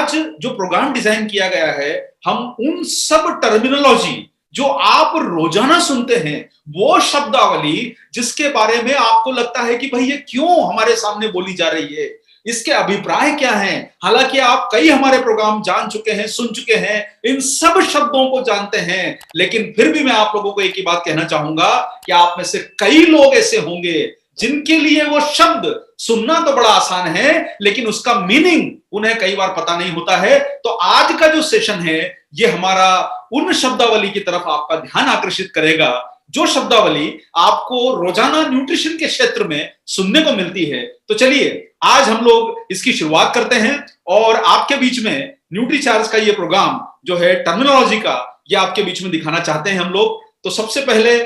आज जो programme design किया गया है, हम उन सब टर्मिनोलॉजी जो आप रोजाना सुनते हैं, वो शब्दावली जिसके बारे में आपको लगता है कि भाई ये क्यों हमारे सामने बोली जा रही है, इसके अभिप्राय क्या हैं, हालांकि आप कई हमारे प्रोग्राम जान चुके हैं, सुन चुके हैं, इन सब शब्दों को जानते हैं, लेकिन फिर भी मैं आप लोगों को एक ही बात कहना चाहूंगा कि आप में से कई लोग ऐसे होंगे जिनके लिए वो शब्द सुनना तो बड़ा आसान है, लेकिन उसका मीनिंग उन्हें कई बार पता नहीं होता है। तो आज का जो सेशन है, ये हमारा उन शब्दावली की तरफ आपका ध्यान आकर्षित करेगा जो शब्दावली आपको रोजाना न्यूट्रिशन के क्षेत्र में सुनने को मिलती है। तो चलिए आज हम लोग इसकी शुरुआत करते हैं और आपके बीच में न्यूट्रीचार्ज का ये प्रोग्राम जो है टर्मिनोलॉजी का, ये आपके बीच में दिखाना चाहते हैं हम लोग। तो सबसे पहले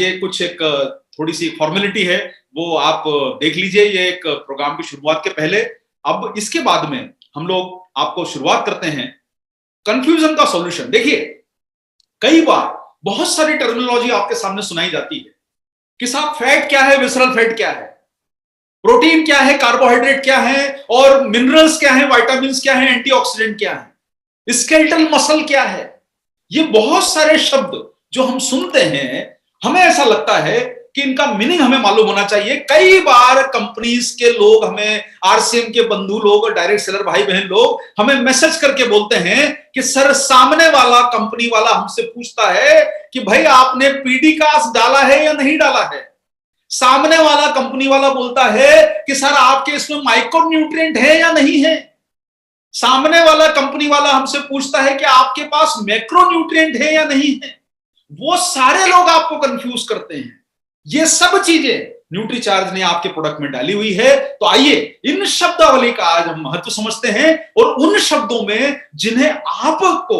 ये कुछ एक थोड़ी सी फॉर्मेलिटी है, वो आप देख लीजिए, ये एक प्रोग्राम की शुरुआत के पहले। अब इसके बाद में हम लोग आपको शुरुआत करते हैं कंफ्यूजन का सॉल्यूशन। देखिए, कई बार बहुत सारी टर्मिनोलॉजी आपके सामने सुनाई जाती है कि साहब फैट क्या है, विसरल फैट क्या है, प्रोटीन क्या है, कार्बोहाइड्रेट क्या है, और मिनरल्स क्या है, विटामिन्स क्या है, एंटीऑक्सीडेंट क्या है, स्केलेटल मसल क्या है। ये बहुत सारे शब्द जो हम सुनते हैं, हमें ऐसा लगता है कि इनका मीनिंग हमें मालूम होना चाहिए। कई बार कंपनीज के लोग हमें, आरसीएम के बंधु लोग और डायरेक्ट सेलर भाई बहन लोग हमें मैसेज करके बोलते हैं कि सर, सामने वाला कंपनी वाला हमसे पूछता है कि भाई आपने पीडीकास डाला है या नहीं डाला है। सामने वाला कंपनी वाला बोलता है कि सर आपके इसमें माइक्रोन्यूट्रिएंट है या नहीं है। सामने वाला कंपनी वाला हमसे पूछता है कि आपके पास मैक्रोन्यूट्रिएंट है या नहीं है। वो सारे लोग आपको कंफ्यूज करते हैं। ये सब चीजें न्यूट्रीचार्ज ने आपके प्रोडक्ट में डाली हुई है। तो आइए इन शब्दावली का आज हम महत्व समझते हैं और उन शब्दों में जिन्हें आपको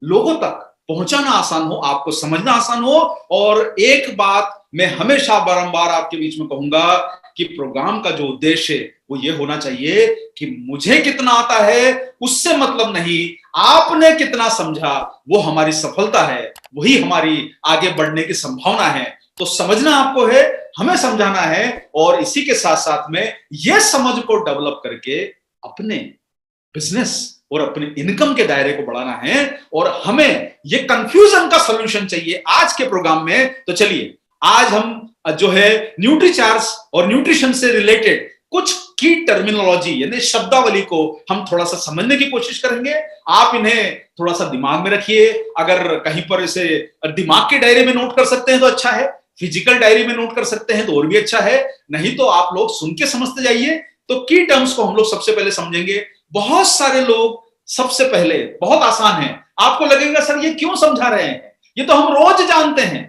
लोगों तक पहुंचाना आसान हो, आपको समझना आसान हो। और एक बात मैं हमेशा बारंबार आपके बीच में कहूंगा कि प्रोग्राम का जो उद्देश्य है वो ये होना चाहिए कि मुझे कितना आता है उससे मतलब नहीं, आपने कितना समझा वो हमारी सफलता है, वही हमारी आगे बढ़ने की संभावना है। तो समझना आपको है, हमें समझाना है, और इसी के साथ साथ में यह समझ को डेवलप करके अपने बिजनेस और अपने इनकम के दायरे को बढ़ाना है। और हमें ये कंफ्यूजन का सॉल्यूशन चाहिए आज के प्रोग्राम में। तो चलिए आज हम जो है न्यूट्रीचार्ज और न्यूट्रिशन से रिलेटेड कुछ की टर्मिनोलॉजी यानी शब्दावली को हम थोड़ा सा समझने की कोशिश करेंगे। आप इन्हें थोड़ा सा दिमाग में रखिए। अगर कहीं पर इसे दिमाग के डायरी में नोट कर सकते हैं तो अच्छा है, फिजिकल डायरी में नोट कर सकते हैं तो और भी अच्छा है, नहीं तो आप लोग सुन के समझते जाइए। तो की टर्म्स को हम लोग सबसे पहले समझेंगे। बहुत सारे लोग सबसे पहले, बहुत आसान है, आपको लगेगा सर ये क्यों समझा रहे हैं, ये तो हम रोज जानते हैं।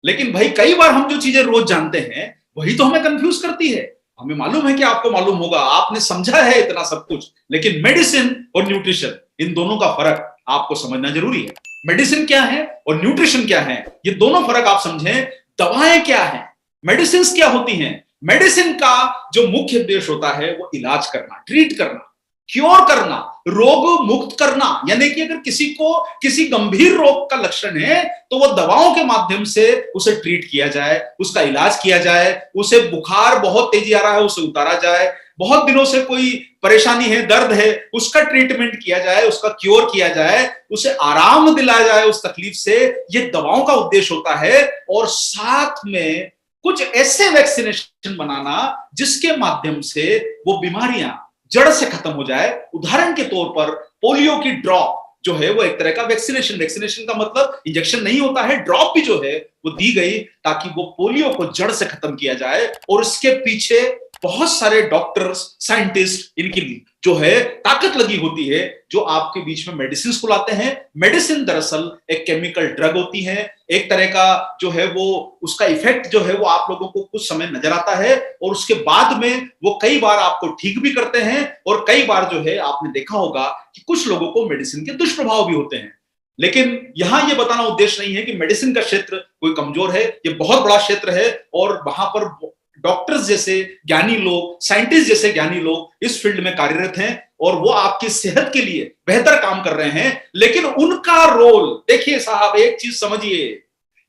लेकिन भाई कई बार हम जो चीजें रोज जानते हैं वही तो हमें कंफ्यूज करती है। हमें मालूम है कि आपको मालूम होगा, आपने समझा है इतना सब कुछ, लेकिन मेडिसिन और न्यूट्रिशन, इन दोनों का फर्क आपको समझना जरूरी है। मेडिसिन क्या है और न्यूट्रिशन क्या है, ये दोनों फर्क आप समझें। दवाएं क्या है, मेडिसिन क्या होती हैं। मेडिसिन का जो मुख्य उद्देश्य होता है वो इलाज करना, ट्रीट करना, क्योर करना, रोग मुक्त करना। यानी कि अगर किसी को किसी गंभीर रोग का लक्षण है तो वो दवाओं के माध्यम से उसे ट्रीट किया जाए, उसका इलाज किया जाए। उसे बुखार बहुत तेजी आ रहा है, उसे उतारा जाए। बहुत दिनों से कोई परेशानी है, दर्द है, उसका ट्रीटमेंट किया जाए, उसका क्योर किया जाए, उसे आराम दिलाया जाए उस तकलीफ से। ये दवाओं का उद्देश्य होता है। और साथ में कुछ ऐसे वैक्सीनेशन बनाना जिसके माध्यम से वो बीमारियां जड़ से खत्म हो जाए। उदाहरण के तौर पर पोलियो की ड्रॉप जो है वो एक तरह का वैक्सीनेशन का मतलब इंजेक्शन नहीं होता है, ड्रॉप भी जो है वो दी गई ताकि वो पोलियो को जड़ से खत्म किया जाए। और इसके पीछे बहुत सारे डॉक्टर्स, साइंटिस्ट, इनकी जो है ताकत लगी होती है जो आपके बीच में मेडिसिन को लाते हैं। मेडिसिन दरअसल एक केमिकल ड्रग होती है, एक तरह का जो है वो उसका इफेक्ट जो है वो आप लोगों को कुछ समय नजर आता है और उसके बाद में वो कई बार आपको ठीक भी करते हैं। और कई बार जो है आपने देखा होगा कि कुछ लोगों को मेडिसिन के दुष्प्रभाव भी होते हैं। लेकिन यहां ये बताना उद्देश्य नहीं है कि मेडिसिन का क्षेत्र कोई कमजोर है, ये बहुत बड़ा क्षेत्र है और वहां पर डॉक्टर्स जैसे ज्ञानी लोग, साइंटिस्ट जैसे ज्ञानी लोग इस फील्ड में कार्यरत हैं और वो आपकी सेहत के लिए बेहतर काम कर रहे हैं। लेकिन उनका रोल देखिए साहब, एक चीज समझिए,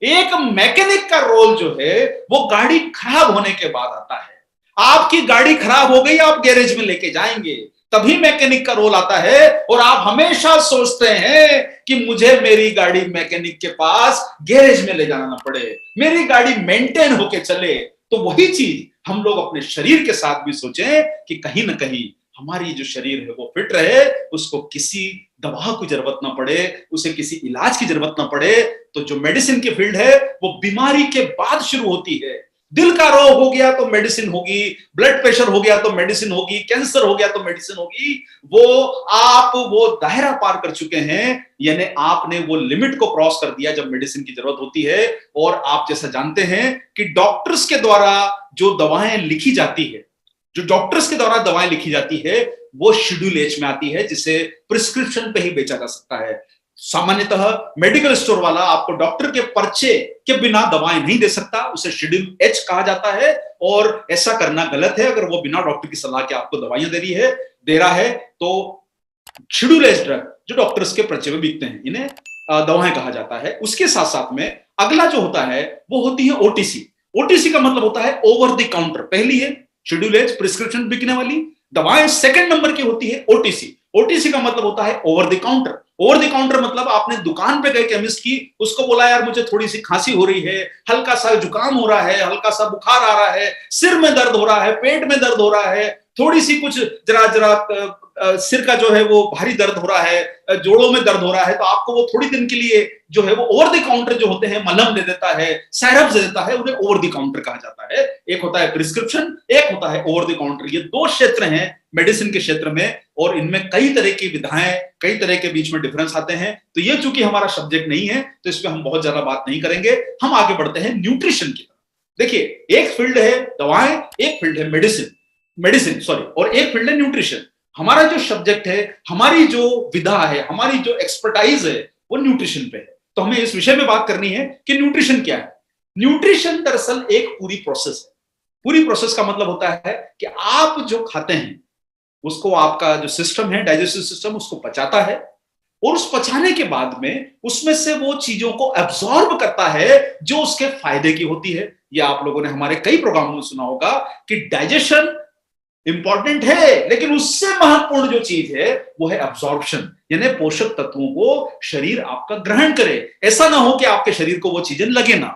एक मैकेनिक का रोल जो है वो गाड़ी खराब होने के बाद आता है। आपकी गाड़ी खराब हो गई, आप गैरेज में लेके जाएंगे, तभी मैकेनिक का रोल आता है। और आप हमेशा सोचते हैं कि मुझे मेरी गाड़ी मैकेनिक के पास गैरेज में ले जाना ना पड़े, मेरी गाड़ी मेंटेन होके चले। तो वही चीज हम लोग अपने शरीर के साथ भी सोचें कि कहीं ना कहीं हमारी जो शरीर है वो फिट रहे, उसको किसी दवा की जरूरत ना पड़े, उसे किसी इलाज की जरूरत ना पड़े। तो जो मेडिसिन की फील्ड है वो बीमारी के बाद शुरू होती है। दिल का रोग हो गया तो मेडिसिन होगी, ब्लड प्रेशर हो गया तो मेडिसिन होगी, कैंसर हो गया तो मेडिसिन होगी। वो आप वो दायरा पार कर चुके हैं, यानी आपने वो लिमिट को क्रॉस कर दिया जब मेडिसिन की जरूरत होती है। और आप जैसा जानते हैं कि डॉक्टर्स के द्वारा जो दवाएं लिखी जाती है, जो डॉक्टर्स के द्वारा दवाएं लिखी जाती है वो शेड्यूल एच में आती है, जिसे प्रिस्क्रिप्शन पे ही बेचा जा सकता है। सामान्यतः मेडिकल स्टोर वाला आपको डॉक्टर के पर्चे के बिना दवाएं नहीं दे सकता, उसे शेड्यूल एच कहा जाता है। और ऐसा करना गलत है। अगर वो बिना डॉक्टर की सलाह के आपको दवाइयां दे रहा है तो शेड्यूल एच ड्रग जो डॉक्टर्स के पर्चे में बिकते हैं, इन्हें दवाएं कहा जाता है। उसके साथ साथ में अगला जो होता है वो होती है ओटीसी। ओटीसी का मतलब होता है ओवर द काउंटर। पहली है शेड्यूल एच, प्रिस्क्रिप्शन बिकने वाली दवाएं। सेकंड नंबर की होती है ओटीसी। ओटीसी का मतलब होता है over the counter. Over the counter मतलब आपने दुकान पे गए केमिस्ट की, उसको बोला यार मुझे थोड़ी सी खांसी हो रही है, हल्का सा जुकाम हो रहा है, हल्का सा बुखार आ रहा है, सिर में दर्द हो रहा है, पेट में दर्द हो रहा है, थोड़ी सी कुछ जरा जरा सिर का जो है वो भारी दर्द हो रहा है, जोड़ों में दर्द हो रहा है। तो आपको वो थोड़ी दिन के लिए जो है वो ओवर द काउंटर जो होते हैं मलहम दे देता है, सायरप दे देता है, उन्हें ओवर द काउंटर कहा जाता है। एक होता है प्रिस्क्रिप्शन, एक होता है ओवर द काउंटर। ये दो क्षेत्र हैं मेडिसिन के क्षेत्र में, और इनमें कई तरह की विधाएं, कई तरह के बीच में डिफरेंस आते हैं। तो ये चूंकि हमारा सब्जेक्ट नहीं है तो इस पर हम बहुत ज्यादा बात नहीं करेंगे। हम आगे बढ़ते हैं न्यूट्रिशन की तरफ। देखिए, एक फील्ड है दवाएं, एक फील्ड है मेडिसिन सॉरी, और एक फील्ड है न्यूट्रिशन। हमारा जो सब्जेक्ट है, हमारी जो विधा है, हमारी जो एक्सपर्टाइज है वो न्यूट्रिशन पे है। तो हमें इस विषय में बात करनी है कि न्यूट्रिशन क्या है। न्यूट्रिशन दरअसल एक पूरी प्रोसेस है। पूरी प्रोसेस का मतलब होता है कि आप जो खाते हैं उसको आपका जो सिस्टम है, डाइजेस्टिव सिस्टम, उसको पचाता है, और उस पचाने के बाद में उसमें से वो चीजों को एब्जॉर्ब करता है जो उसके फायदे की होती है। ये आप लोगों ने हमारे कई प्रोग्रामों में सुना होगा कि डाइजेशन इंपॉर्टेंट है, लेकिन उससे महत्वपूर्ण जो चीज है वो है एब्जॉर्प्शन, यानी पोषक तत्वों को शरीर आपका ग्रहण करे। ऐसा ना हो कि आपके शरीर को वो चीजें लगे ना।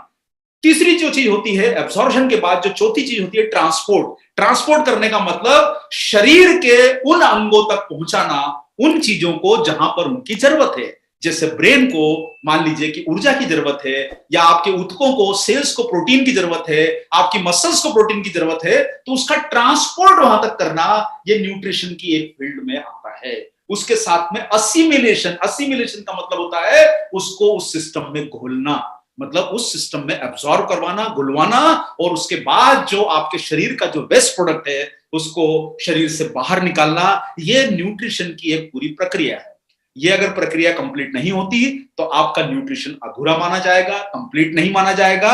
तीसरी जो चीज होती है एब्जॉर्प्शन के बाद, जो चौथी चीज होती है ट्रांसपोर्ट। ट्रांसपोर्ट करने का मतलब शरीर के उन अंगों तक पहुंचाना उन चीजों को जहां पर उनकी जरूरत है। जैसे ब्रेन को मान लीजिए कि ऊर्जा की जरूरत है, या आपके ऊतकों को, सेल्स को प्रोटीन की जरूरत है, आपकी मसल्स को प्रोटीन की जरूरत है, तो उसका ट्रांसपोर्ट वहां तक करना ये न्यूट्रिशन की एक फील्ड में आता है। उसके साथ में असिमिलेशन का मतलब होता है उसको उस सिस्टम में घोलना, मतलब उस सिस्टम में एब्जॉर्ब करवाना, घुलवाना, और उसके बाद जो आपके शरीर का जो वेस्ट प्रोडक्ट है उसको शरीर से बाहर निकालना। ये न्यूट्रिशन की एक पूरी प्रक्रिया है। ये अगर प्रक्रिया कंप्लीट नहीं होती तो आपका न्यूट्रिशन अधूरा माना जाएगा, कंप्लीट नहीं माना जाएगा।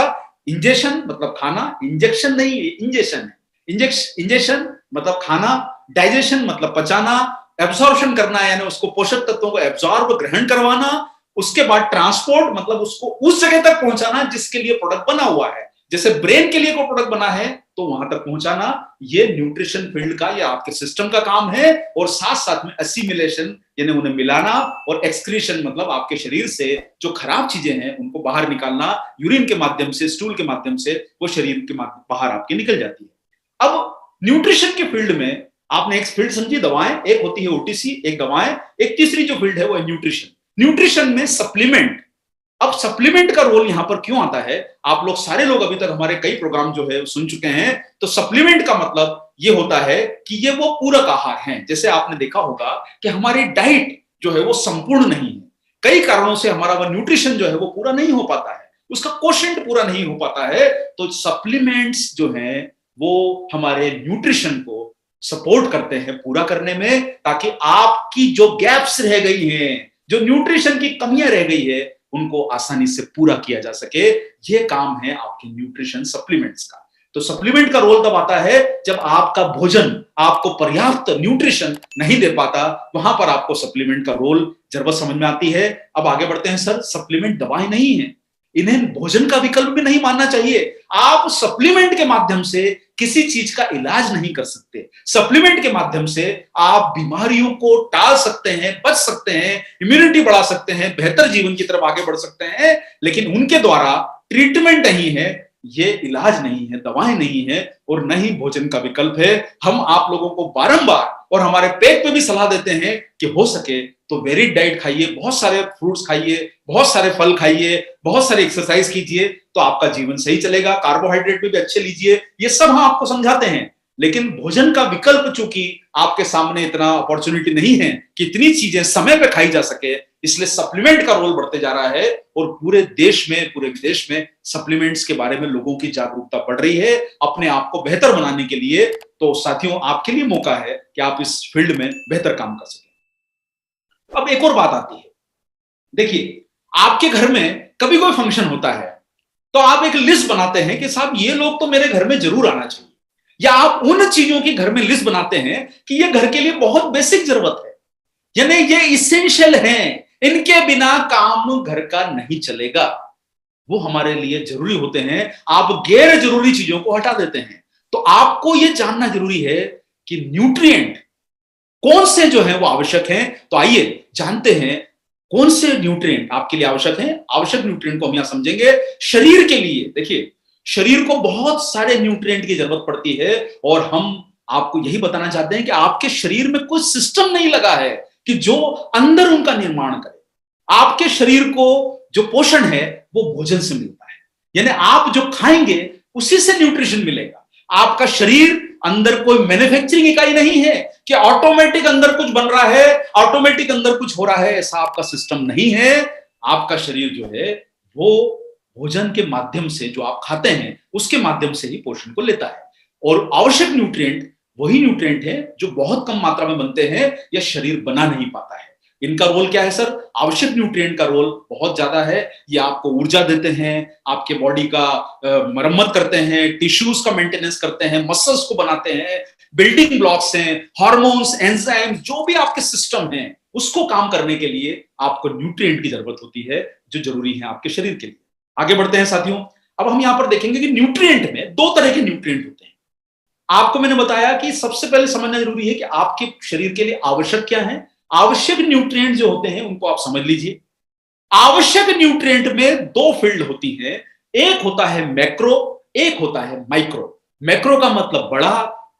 इंजेक्शन मतलब खाना, इंजेक्शन नहीं, इंजेक्शन है। इंजेक्शन मतलब खाना, डाइजेशन मतलब पचाना, एब्जॉर्प्शन करना यानी उसको पोषक तत्वों को एब्जॉर्ब ग्रहण करवाना, उसके बाद ट्रांसपोर्ट मतलब उसको उस जगह तक पहुंचाना जिसके लिए प्रोडक्ट बना हुआ है। जैसे ब्रेन के लिए कोई प्रोडक्ट बना है तो वहां तक पहुंचाना, ये न्यूट्रिशन फील्ड का या आपके सिस्टम का काम है। और साथ साथ में असिमिलेशन यानी उन्हें मिलाना, और एक्सक्रीशन मतलब आपके शरीर से जो खराब चीजें हैं उनको बाहर निकालना, यूरिन के माध्यम से, स्टूल के माध्यम से वो शरीर के बाहर आपके निकल जाती है। अब न्यूट्रिशन के फील्ड में आपने एक फील्ड समझी दवाएं, एक होती है ओटीसी, एक दवाएं, एक तीसरी जो फील्ड है वो है न्यूट्रिशन। न्यूट्रिशन में सप्लीमेंट। अब सप्लीमेंट का रोल यहां पर क्यों आता है, आप लोग सारे लोग अभी तक हमारे कई प्रोग्राम जो है सुन चुके हैं। तो सप्लीमेंट का मतलब ये होता है कि ये वो पूरक आहार हैं। जैसे आपने देखा होगा कि हमारी डाइट जो है वो संपूर्ण नहीं है, कई कारणों से हमारा वो न्यूट्रिशन जो है वो पूरा नहीं हो पाता है, उसका कोशेंट पूरा नहीं हो पाता है। तो सप्लीमेंट्स जो है वो हमारे न्यूट्रिशन को सपोर्ट करते हैं पूरा करने में, ताकि आपकी जो गैप्स रह गई हैं, जो न्यूट्रिशन की कमियां रह गई है, उनको आसानी से पूरा किया जा सके। ये काम है आपके न्यूट्रिशन सप्लीमेंट्स का। तो सप्लीमेंट का रोल तब आता है जब आपका भोजन आपको पर्याप्त न्यूट्रिशन नहीं दे पाता, वहां पर आपको सप्लीमेंट का रोल जरूरत समझ में आती है। अब आगे बढ़ते हैं। सर, सप्लीमेंट दवाएं नहीं है, इन्हें भोजन का विकल्प भी नहीं मानना चाहिए। आप सप्लीमेंट के माध्यम से किसी चीज का इलाज नहीं कर सकते। सप्लीमेंट के माध्यम से आप बीमारियों को टाल सकते हैं, बच सकते हैं, इम्यूनिटी बढ़ा सकते हैं, बेहतर जीवन की तरफ आगे बढ़ सकते हैं, लेकिन उनके द्वारा ट्रीटमेंट नहीं है, ये इलाज नहीं है, दवाएं नहीं है, और न ही भोजन का विकल्प है। हम आप लोगों को बारंबार और हमारे पेट पे भी सलाह देते हैं कि हो सके तो वेरिड डाइट खाइए, बहुत सारे फ्रूट्स खाइए, बहुत सारे फल खाइए, बहुत सारे एक्सरसाइज कीजिए, तो आपका जीवन सही चलेगा। कार्बोहाइड्रेट भी अच्छे लीजिए, ये सब हम आपको समझाते हैं। लेकिन भोजन का विकल्प चूंकि आपके सामने इतना अपॉर्चुनिटी नहीं है कि इतनी चीजें समय पे खाई जा सके, इसलिए सप्लीमेंट का रोल बढ़ते जा रहा है, और पूरे देश में, पूरे विदेश में सप्लीमेंट्स के बारे में लोगों की जागरूकता बढ़ रही है अपने आप को बेहतर बनाने के लिए। तो साथियों, आपके लिए मौका है कि आप इस फील्ड में बेहतर काम कर सकें। अब एक और बात आती है, देखिए, आपके घर में कभी कोई फंक्शन होता है तो आप एक लिस्ट बनाते हैं कि साहब ये लोग तो मेरे घर में जरूर आना चाहिए, या आप उन चीजों की घर में लिस्ट बनाते हैं कि ये घर के लिए बहुत बेसिक जरूरत है, यानी ये इसेंशियल हैं, इनके बिना काम घर का नहीं चलेगा, वो हमारे लिए जरूरी होते हैं। आप गैर जरूरी चीजों को हटा देते हैं। तो आपको यह जानना जरूरी है कि न्यूट्रिएंट कौन से जो है वो आवश्यक हैं। तो आइए जानते हैं कौन से न्यूट्रिएंट आपके लिए आवश्यक हैं। आवश्यक न्यूट्रिएंट को हम यहां समझेंगे। शरीर के लिए, देखिए, शरीर को बहुत सारे न्यूट्रिएंट की जरूरत पड़ती है, और हम आपको यही बताना चाहते हैं कि आपके शरीर में कोई सिस्टम नहीं लगा है कि जो अंदर उनका निर्माण करे। आपके शरीर को जो पोषण है वो भोजन से मिलता है, यानी आप जो खाएंगे उसी से न्यूट्रिशन मिलेगा। आपका शरीर अंदर कोई मैन्युफैक्चरिंग इकाई नहीं है कि ऑटोमेटिक अंदर कुछ बन रहा है, ऑटोमेटिक अंदर कुछ हो रहा है, ऐसा आपका सिस्टम नहीं है। आपका शरीर जो है वो भोजन के माध्यम से, जो आप खाते हैं उसके माध्यम से ही पोषण को लेता है। और आवश्यक न्यूट्रिएंट वही न्यूट्रिएंट है जो बहुत कम मात्रा में बनते हैं या शरीर बना नहीं पाता है। इनका रोल क्या है सर? आवश्यक न्यूट्रिएंट का रोल बहुत ज्यादा है। ये आपको ऊर्जा देते हैं, आपके बॉडी का मरम्मत करते हैं, टिश्यूज का मेंटेनेंस करते हैं, मसल्स को बनाते हैं, बिल्डिंग ब्लॉक्स हैं, हार्मोन्स, एंजाइम्स, जो भी आपके सिस्टम हैं उसको काम करने के लिए आपको न्यूट्रिएंट की जरूरत होती है, जो जरूरी है आपके शरीर के लिए। आगे बढ़ते हैं साथियों। अब हम यहां पर देखेंगे कि न्यूट्रिएंट में दो तरह के न्यूट्रिएंट होते हैं। आपको मैंने बताया कि सबसे पहले समझना जरूरी है कि आपके शरीर के लिए आवश्यक क्या है। आवश्यक न्यूट्रिएंट जो होते हैं उनको आप समझ लीजिए। आवश्यक न्यूट्रिएंट में दो फील्ड होती है, एक होता है मैक्रो, एक होता है माइक्रो। मैक्रो का मतलब बड़ा,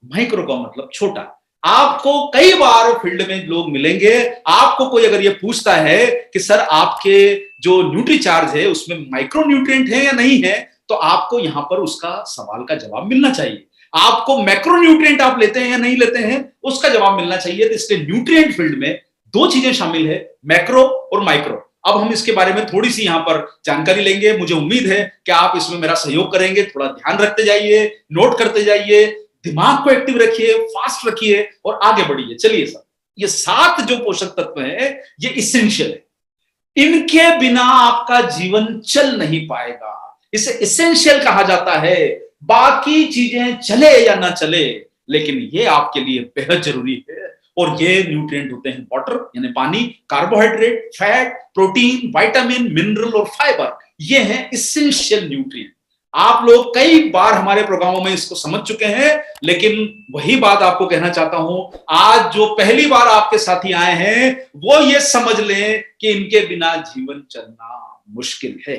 माइक्रो का मतलब छोटा। आपको कई बार फील्ड में लोग मिलेंगे, आपको कोई अगर ये पूछता है कि सर आपके जो न्यूट्री चार्ज है उसमें माइक्रो न्यूट्रिएंट है या नहीं है, तो आपको यहां पर उसका सवाल का जवाब मिलना चाहिए। आपको मैक्रो न्यूट्रिएंट आप लेते हैं या नहीं लेते हैं उसका जवाब मिलना चाहिए। तो इसलिए न्यूट्रिएंट फील्ड में दो चीजें शामिल है, मैक्रो और माइक्रो। अब हम इसके बारे में थोड़ी सी यहां पर जानकारी लेंगे। मुझे उम्मीद है कि आप इसमें मेरा सहयोग करेंगे। थोड़ा ध्यान रखते जाइए, नोट करते जाइए, दिमाग को एक्टिव रखिए, फास्ट रखिए और आगे बढ़िए। चलिए सर, ये 7 जो पोषक तत्व हैं ये इसेंशियल है। इनके बिना आपका जीवन चल नहीं पाएगा। इसे इसेंशियल कहा जाता है। बाकी चीजें चले या ना चले, लेकिन ये आपके लिए बेहद जरूरी है। और ये न्यूट्रिएंट होते हैं वाटर यानी पानी, carbohydrate, fat, protein, vitamin, mineral और फाइबर। ये हैं इसेंशियल न्यूट्रिएंट। आप लोग कई बार हमारे प्रोग्रामों में इसको समझ चुके हैं, लेकिन वही बात आपको कहना चाहता हूं, आज जो पहली बार आपके साथी आए हैं वो ये समझ लें कि इनके बिना जीवन चलना मुश्किल है।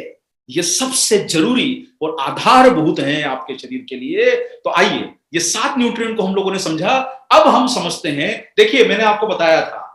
ये सबसे जरूरी और आधारभूत हैं आपके शरीर के लिए। तो आइए, ये 7 न्यूट्रिएंट को हम लोगों ने समझा। अब हम समझते हैं। देखिए, मैंने आपको बताया था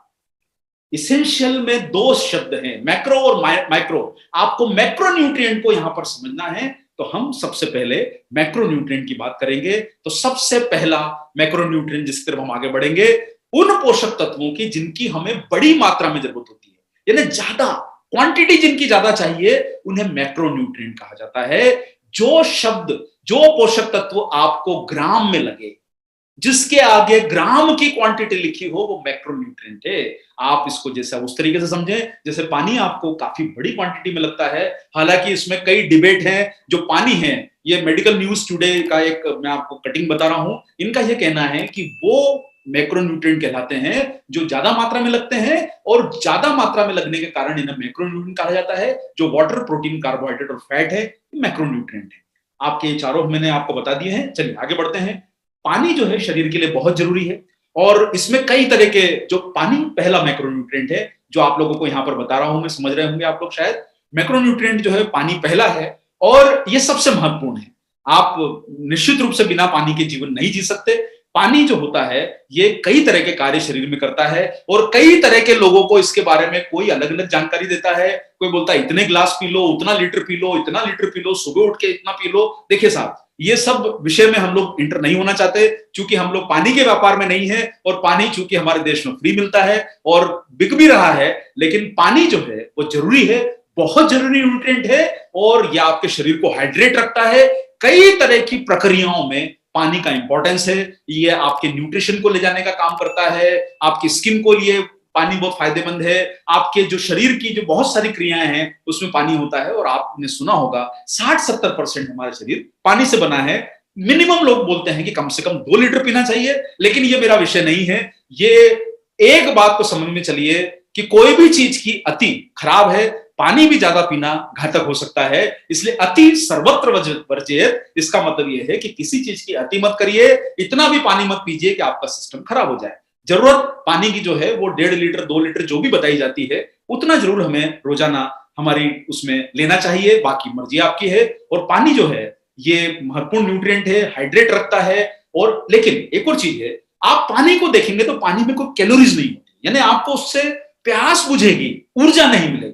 इसेंशियल में 2 शब्द हैं, मैक्रो और माइक्रो। आपको मैक्रो न्यूट्रिएंट को यहां पर समझना है, तो हम सबसे पहले मैक्रो न्यूट्रिएंट की बात करेंगे। तो सबसे पहला मैक्रो न्यूट्रिएंट जिसकी तरफ हम आगे बढ़ेंगे, उन पोषक तत्वों की जिनकी हमें बड़ी मात्रा में जरूरत होती है, यानी ज्यादा क्वांटिटी जिनकी ज्यादा चाहिए, उन्हें मैक्रो न्यूट्रिएंट कहा जाता है। जो शब्द, जो पोषक तत्व आपको ग्राम में लगे, जिसके आगे ग्राम की क्वांटिटी लिखी हो, वो मैक्रो न्यूट्रिएंट है। आप इसको जैसा उस तरीके से समझें जैसे पानी आपको काफी बड़ी क्वांटिटी में लगता है। हालांकि इसमें कई डिबेट हैं। जो पानी है, ये मेडिकल न्यूज टुडे का एक मैं आपको कटिंग बता रहा हूं, इनका यह कहना है कि वो मैक्रोन्यूट्रिएंट कहलाते हैं, जो ज्यादा मात्रा में लगते हैं, और ज्यादा मात्रा में लगने के कारण इन्हें मैक्रोन्यूट्रिएंट कहा जाता है। जो वाटर, प्रोटीन, कार्बोहाइड्रेट और फैट है, मैक्रोन्यूट्रिएंट है। आपके ये चारों मैंने आपको बता दिए हैं। चलिए आगे बढ़ते हैं। पानी जो है शरीर के लिए बहुत जरूरी है, और इसमें कई तरह के, जो पानी पहला मैक्रोन्यूट्रिएंट है जो आप लोगों को यहां पर बता रहा हूं मैं, समझ रहे होंगे आप लोग शायद। मैक्रोन्यूट्रिएंट जो है पानी पहला है, और ये सबसे महत्वपूर्ण है। आप निश्चित रूप से बिना पानी के जीवन नहीं जी सकते। पानी जो होता है ये कई तरह के कार्य शरीर में करता है, और कई तरह के लोगों को इसके बारे में कोई अलग अलग जानकारी देता है। कोई बोलता है इतने गिलास पी लो, उतना लीटर पी लो, इतना लीटर पी लो, सुबह उठ के इतना पी लो। देखिए साहब, ये सब विषय में हम लोग इंटर नहीं होना चाहते, क्योंकि हम लोग पानी के व्यापार में नहीं है, और पानी चूंकि हमारे देश में फ्री मिलता है और बिक भी रहा है, लेकिन पानी जो है वो जरूरी है, बहुत जरूरी न्यूट्रिएंट है, और यह आपके शरीर को हाइड्रेट रखता है। कई तरह की प्रक्रियाओं में पानी का इंपॉर्टेंस है। ये आपके न्यूट्रिशन को ले जाने का काम करता है, आपकी स्किन को लिए पानी बहुत फायदेमंद है, आपके जो शरीर की जो बहुत सारी क्रियाएं हैं उसमें पानी होता है। और आपने सुना होगा 60-70% हमारा शरीर पानी से बना है। मिनिमम लोग बोलते हैं कि कम से कम 2 लीटर पीना चाहिए, लेकिन ये मेरा विषय नहीं है। ये एक बात को समझ में चलिए कि कोई भी चीज की अति खराब है, पानी भी ज्यादा पीना घातक हो सकता है। इसलिए अति सर्वत्र वर्जेत। इसका मतलब यह है कि किसी चीज की अति मत करिए, इतना भी पानी मत पीजिए कि आपका सिस्टम खराब हो जाए। जरूरत पानी की जो है वो 1.5 लीटर 2 लीटर जो भी बताई जाती है, उतना जरूर हमें रोजाना हमारी उसमें लेना चाहिए, बाकी मर्जी आपकी है। और पानी जो है ये महत्वपूर्ण न्यूट्रिएंट है, हाइड्रेट रखता है। और लेकिन एक और चीज है, आप पानी को देखेंगे तो पानी में कोई कैलोरीज नहीं होती, यानी आपको उससे प्यास बुझेगी, ऊर्जा नहीं मिलेगी।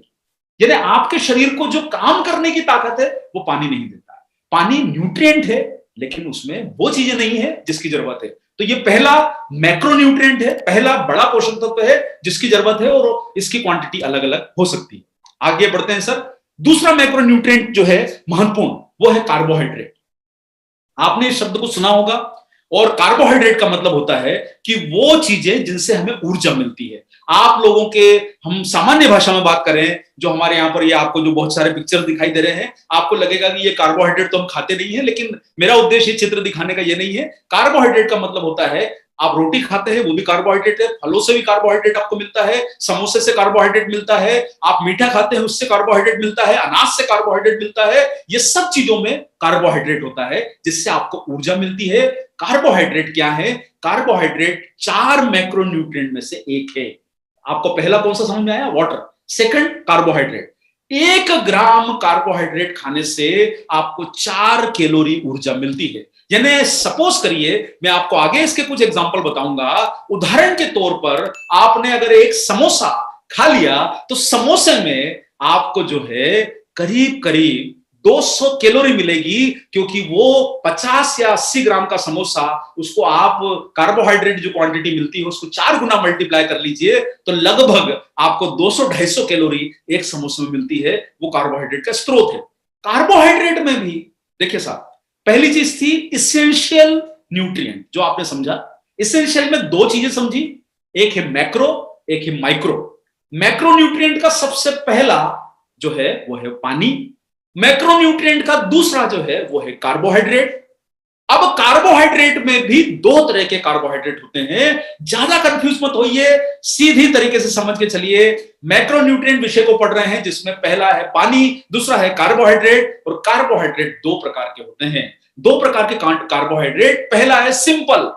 यानी आपके शरीर को जो काम करने की ताकत है वो पानी नहीं देता है। पानी न्यूट्रिएंट है, लेकिन उसमें वो चीजें नहीं है जिसकी जरूरत है। तो ये पहला मैक्रोन्यूट्रिएंट है, पहला बड़ा पोषक तत्व है जिसकी जरूरत है, और इसकी क्वांटिटी अलग अलग हो सकती है। आगे बढ़ते हैं सर। दूसरा मैक्रोन्यूट्रिएंट जो है महत्वपूर्ण, वो है कार्बोहाइड्रेट। आपने इस शब्द को सुना होगा, और कार्बोहाइड्रेट का मतलब होता है कि वो चीजें जिनसे हमें ऊर्जा मिलती है। आप लोगों के, हम सामान्य भाषा में बात करें, जो हमारे यहाँ पर ये आपको जो बहुत सारे पिक्चर दिखाई दे रहे हैं, आपको लगेगा कि ये कार्बोहाइड्रेट तो हम खाते नहीं है, लेकिन मेरा उद्देश्य चित्र दिखाने का ये नहीं है। कार्बोहाइड्रेट का मतलब होता है, आप रोटी खाते हैं वो भी कार्बोहाइड्रेट है, फलों से भी कार्बोहाइड्रेट आपको मिलता है, समोसे से कार्बोहाइड्रेट मिलता है, आप मीठा खाते हैं उससे कार्बोहाइड्रेट मिलता है, अनाज से कार्बोहाइड्रेट मिलता है। ये सब चीजों में कार्बोहाइड्रेट होता है जिससे आपको ऊर्जा मिलती है। कार्बोहाइड्रेट क्या है? कार्बोहाइड्रेट 4 मैक्रोन्यूट्रिएंट में से एक है। आपको पहला कौन सा समझ में आया? वाटर। Second, carbohydrate. 1 ग्राम कार्बोहाइड्रेट खाने से आपको 4 कैलोरी ऊर्जा मिलती है। यानी सपोज करिए, मैं आपको आगे इसके कुछ एग्जांपल बताऊंगा। उदाहरण के तौर पर आपने अगर एक समोसा खा लिया, तो समोसे में आपको जो है करीब करीब 200 कैलोरी मिलेगी, क्योंकि वो 50 या 80 ग्राम का समोसा, उसको आप कार्बोहाइड्रेट जो क्वांटिटी मिलती है उसको 4 गुना मल्टीप्लाई कर लीजिए, तो लगभग आपको 200-250 कैलोरी एक समोसे में मिलती है। वो कार्बोहाइड्रेट का स्रोत है। कार्बोहाइड्रेट में भी देखिए साहब, पहली चीज थी इसेंशियल न्यूट्रिएंट, जो आपने समझा। इसेंशियल में 2 चीजें समझी, एक है मैक्रो, एक है माइक्रो। मैक्रो न्यूट्रिएंट का सबसे पहला जो है वो है पानी। मैक्रोन्यूट्रिएंट का दूसरा जो है वो है कार्बोहाइड्रेट। अब कार्बोहाइड्रेट में भी 2 तरह के कार्बोहाइड्रेट होते हैं। ज्यादा कंफ्यूज मत होइए, सीधी तरीके से समझ के चलिए। मैक्रोन्यूट्रिएंट विषय को पढ़ रहे हैं, जिसमें पहला है पानी, दूसरा है कार्बोहाइड्रेट। और कार्बोहाइड्रेट 2 प्रकार के होते हैं। 2 प्रकार के कार्बोहाइड्रेट। पहला है सिंपल,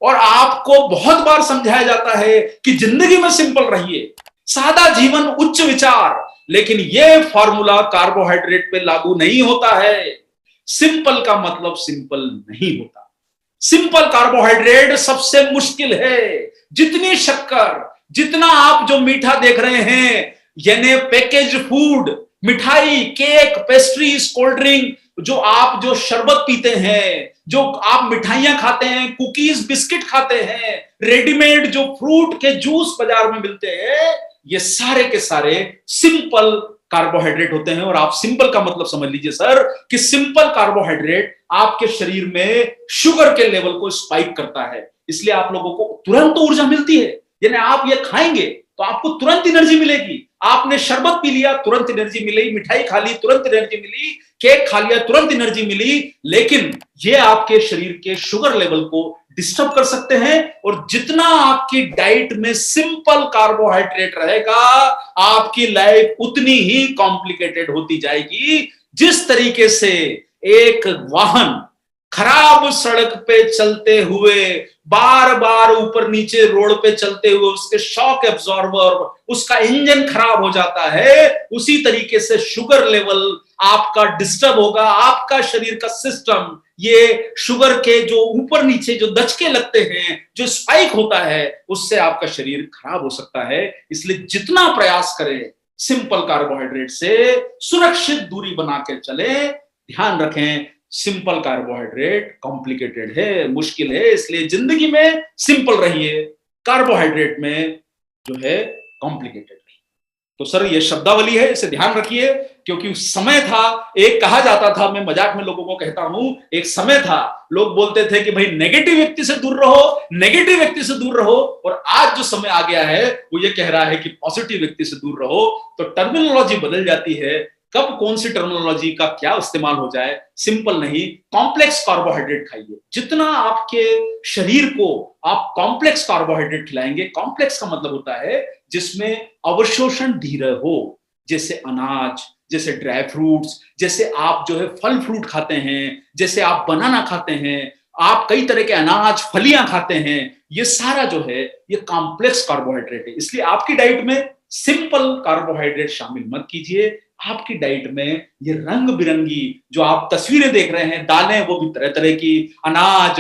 और आपको बहुत बार समझाया जाता है कि जिंदगी में सिंपल रहिए, सादा जीवन उच्च विचार, लेकिन यह फॉर्मूला कार्बोहाइड्रेट पे लागू नहीं होता है। सिंपल का मतलब सिंपल नहीं होता। सिंपल कार्बोहाइड्रेट सबसे मुश्किल है। जितनी शक्कर, जितना आप जो मीठा देख रहे हैं, यानी पैकेज फूड, मिठाई, केक, पेस्ट्रीज, कोल्ड ड्रिंक, जो शरबत पीते हैं, जो आप मिठाइयां खाते हैं, कुकीज, बिस्किट खाते हैं, रेडीमेड जो फ्रूट के जूस बाजार में मिलते हैं, ये सारे के सारे सिंपल कार्बोहाइड्रेट होते हैं। और आप सिंपल का मतलब समझ लीजिए सर, कि सिंपल कार्बोहाइड्रेट आपके शरीर में शुगर के लेवल को स्पाइक करता है। इसलिए आप लोगों को तुरंत ऊर्जा मिलती है। यानी आप ये खाएंगे तो आपको तुरंत एनर्जी मिलेगी। आपने शरबत पी लिया, तुरंत एनर्जी मिली, मिठाई खा ली, तुरंत एनर्जी मिली, केक खा लिया, तुरंत एनर्जी मिली, लेकिन ये आपके शरीर के शुगर लेवल को डिस्टर्ब कर सकते हैं। और जितना आपकी डाइट में सिंपल कार्बोहाइड्रेट रहेगा, आपकी लाइफ उतनी ही कॉम्प्लिकेटेड होती जाएगी। जिस तरीके से एक वाहन खराब सड़क पे चलते हुए, बार बार ऊपर नीचे रोड पे चलते हुए उसके शॉक एब्जॉर्बर, उसका इंजन खराब हो जाता है, उसी तरीके से शुगर लेवल आपका डिस्टर्ब होगा। आपका शरीर का सिस्टम ये शुगर के जो ऊपर नीचे जो दचके लगते हैं, जो स्पाइक होता है, उससे आपका शरीर खराब हो सकता है। इसलिए जितना प्रयास करें सिंपल कार्बोहाइड्रेट से सुरक्षित दूरी बना के चले। ध्यान रखें, सिंपल कार्बोहाइड्रेट कॉम्प्लिकेटेड है, मुश्किल है, इसलिए जिंदगी में सिंपल रहिए, कार्बोहाइड्रेट में जो है कॉम्प्लिकेटेड रहिए। तो सर ये शब्दावली है, इसे ध्यान रखिए, क्योंकि उस समय था, एक कहा जाता था, मैं मजाक में लोगों को कहता हूं, एक समय था लोग बोलते थे कि भाई नेगेटिव व्यक्ति से दूर रहो, नेगेटिव व्यक्ति से दूर रहो। और आज जो समय आ गया है वो ये कह रहा है कि पॉजिटिव व्यक्ति से दूर रहो। तो टर्मिनोलॉजी बदल जाती है, कब कौन सी टर्मिनोलॉजी का क्या इस्तेमाल हो जाए, सिंपल नहीं, कॉम्प्लेक्स कार्बोहाइड्रेट खाइए। जितना आपके शरीर को आप कॉम्प्लेक्स कार्बोहाइड्रेट खिलाएंगे, कॉम्प्लेक्स का मतलब होता है जिसमें अवशोषण धीरे हो, जैसे अनाज, जैसे ड्राई फ्रूट्स, जैसे आप जो है फल फ्रूट खाते हैं, जैसे आप बनाना खाते हैं, आप कई तरह के अनाज फलियां खाते हैं, ये सारा जो है ये कॉम्प्लेक्स कार्बोहाइड्रेट है। इसलिए आपकी डाइट में सिंपल कार्बोहाइड्रेट शामिल मत कीजिए। आपकी डाइट में ये रंग बिरंगी जो आप तस्वीरें देख रहे हैं, दालें वो भी तरह तरह की, अनाज,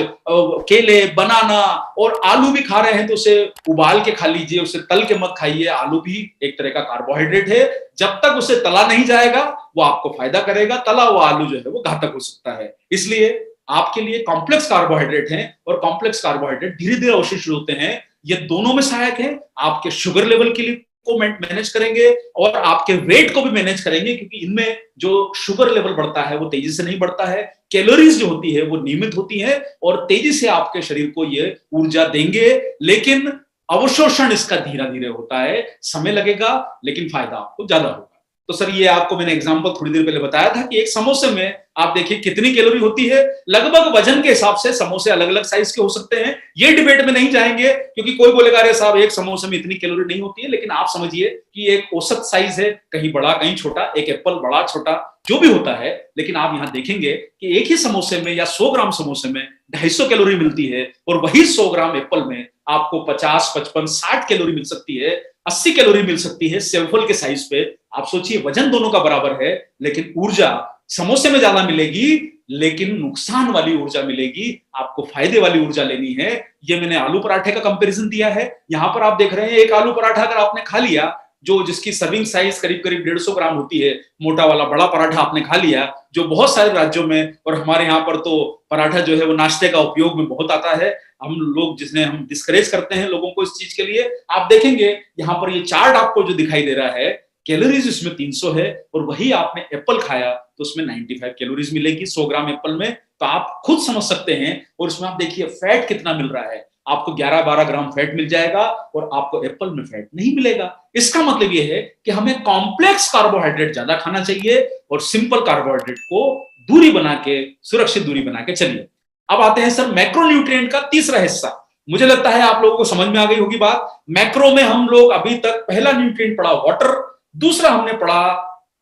केले, बनाना, और आलू भी खा रहे हैं तो उसे उबाल के खा लीजिए, उसे तल के मत खाइए। आलू भी एक तरह का कार्बोहाइड्रेट है, जब तक उसे तला नहीं जाएगा वो आपको फायदा करेगा, तला हुआ आलू जो है वो घातक हो सकता है। इसलिए आपके लिए कॉम्प्लेक्स कार्बोहाइड्रेट हैं, और कॉम्प्लेक्स कार्बोहाइड्रेट धीरे धीरे अवशोषित होते हैं। ये दोनों में सहायक है, आपके शुगर लेवल के लिए को मैनेज करेंगे और आपके वेट को भी मैनेज करेंगे, क्योंकि इनमें जो शुगर लेवल बढ़ता है वो तेजी से नहीं बढ़ता है, कैलोरीज जो होती है वो नियमित होती है और तेजी से आपके शरीर को ये ऊर्जा देंगे। लेकिन अवशोषण इसका धीरे धीरे होता है, समय लगेगा, लेकिन फायदा आपको ज्यादा होगा। तो सर ये आपको मैंने एग्जांपल थोड़ी देर पहले बताया था कि एक समोसे में आप देखिए कितनी कैलोरी होती है। लगभग वजन के हिसाब से समोसे अलग अलग साइज के हो सकते हैं, ये डिबेट में नहीं जाएंगे, क्योंकि कोई बोलेगा अरे साहब एक समोसे में इतनी कैलोरी नहीं होती है। लेकिन आप समझिए कि एक औसत साइज है, कहीं बड़ा कहीं छोटा, एक एप्पल बड़ा छोटा जो भी होता है। लेकिन आप यहाँ देखेंगे कि एक ही समोसे में या 100 ग्राम समोसे में 250 कैलोरी मिलती है, और वही 100 ग्राम एप्पल में आपको 50, 55, 60 कैलोरी मिल सकती है, 80 कैलोरी मिल सकती है सेवफल के साइज पे। आप सोचिए वजन दोनों का बराबर है, लेकिन ऊर्जा समोसे में ज्यादा मिलेगी, लेकिन नुकसान वाली ऊर्जा मिलेगी। आपको फायदे वाली ऊर्जा लेनी है। ये मैंने आलू पराठे का कंपैरिजन दिया है। यहां पर आप देख रहे हैं एक आलू पराठा अगर आपने खा लिया, जो जिसकी सर्विंग साइज करीब करीब 150 ग्राम होती है, मोटा वाला बड़ा पराठा आपने खा लिया, जो बहुत सारे राज्यों में और हमारे यहाँ पर तो पराठा जो है वो नाश्ते का उपयोग में बहुत आता है। हम लोग जिसने हम डिस्करेज करते हैं लोगों को इस चीज के लिए। आप देखेंगे यहाँ पर ये चार्ट आपको जो दिखाई दे रहा है, कैलोरीज इसमें 300 है, और वही आपने एप्पल खाया तो उसमें 95 कैलोरीज मिलेगी 100 ग्राम एप्पल में। तो आप खुद समझ सकते हैं। और उसमें आप देखिए फैट कितना मिल रहा है, आपको 11-12 ग्राम फैट मिल जाएगा और आपको एप्पल में फैट नहीं मिलेगा। इसका मतलब यह है कि हमें कॉम्प्लेक्स कार्बोहाइड्रेट ज्यादा खाना चाहिए और सिंपल कार्बोहाइड्रेट को दूरी बना के, सुरक्षित दूरी बना के चलिए। अब आते हैं सर मैक्रोन्यूट्रिएंट का तीसरा हिस्सा। मुझे लगता है आप लोगों को समझ में आ गई होगी बात। मैक्रो में हम लोग अभी तक पहला न्यूट्रिएंट पढ़ा वाटर, दूसरा हमने पढ़ा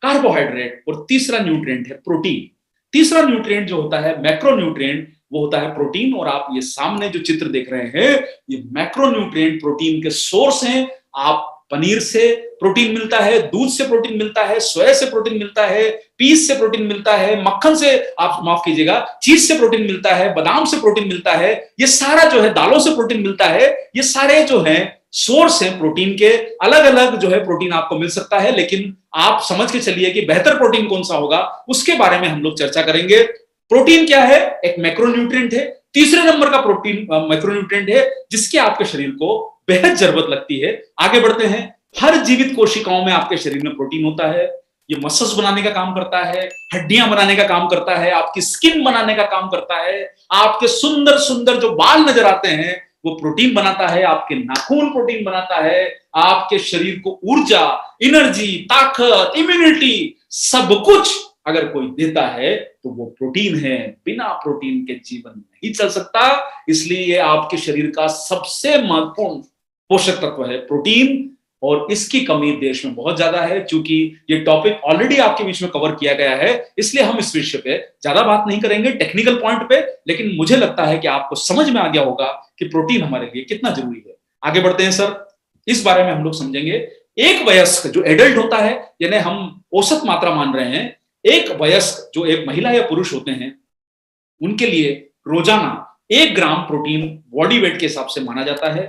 कार्बोहाइड्रेट, और तीसरा न्यूट्रिएंट है प्रोटीन। तीसरा न्यूट्रिएंट जो होता है मैक्रोन्यूट्रिएंट, वो होता है प्रोटीन। और आप ये सामने जो चित्र देख रहे हैं, ये मैक्रोन्यूट्रिएंट प्रोटीन के सोर्स हैं। आप पनीर से प्रोटीन मिलता है, दूध से प्रोटीन मिलता है, सोया से प्रोटीन मिलता है, पीस से प्रोटीन मिलता है, मक्खन से, आप माफ कीजिएगा, चीज से प्रोटीन मिलता है, बादाम से प्रोटीन मिलता है, ये सारा जो है दालों से प्रोटीन मिलता है। ये सारे जो है सोर्स हैं प्रोटीन के। अलग अलग जो है प्रोटीन आपको मिल सकता है, लेकिन आप समझ के चलिए कि बेहतर प्रोटीन कौन सा होगा, उसके बारे में हम लोग चर्चा करेंगे। प्रोटीन क्या है? एक मैक्रोन्यूट्रिएंट है, तीसरे नंबर का प्रोटीन मैक्रोन्यूट्रिएंट है, जिसकी आपके शरीर को बेहद जरूरत लगती है। आगे बढ़ते हैं। हर जीवित कोशिकाओं में आपके शरीर में प्रोटीन होता है। ये मसल्स बनाने का काम करता है, हड्डियां बनाने का काम करता है, आपकी स्किन बनाने का काम करता है, आपके सुंदर सुंदर जो बाल नजर आते हैं वो प्रोटीन बनाता है, आपके नाखून प्रोटीन बनाता है, आपके शरीर को ऊर्जा, एनर्जी, ताकत, इम्यूनिटी, सब कुछ अगर कोई देता है तो वो प्रोटीन है। बिना प्रोटीन के जीवन नहीं चल सकता, इसलिए ये आपके शरीर का सबसे महत्वपूर्ण पोषक तत्व है प्रोटीन, और इसकी कमी देश में बहुत ज्यादा है। क्योंकि ये टॉपिक ऑलरेडी आपके बीच में कवर किया गया है, इसलिए हम इस विषय पे ज्यादा बात नहीं करेंगे टेक्निकल पॉइंट पे, लेकिन मुझे लगता है कि आपको समझ में आ गया होगा कि प्रोटीन हमारे लिए कितना जरूरी है। आगे बढ़ते हैं सर, इस बारे में हम लोग समझेंगे। एक वयस्क जो एडल्ट होता है, यानी हम औसत मात्रा मान रहे हैं, एक वयस्क जो एक महिला या पुरुष होते हैं उनके लिए रोजाना 1 ग्राम प्रोटीन बॉडी वेट के हिसाब से माना जाता है,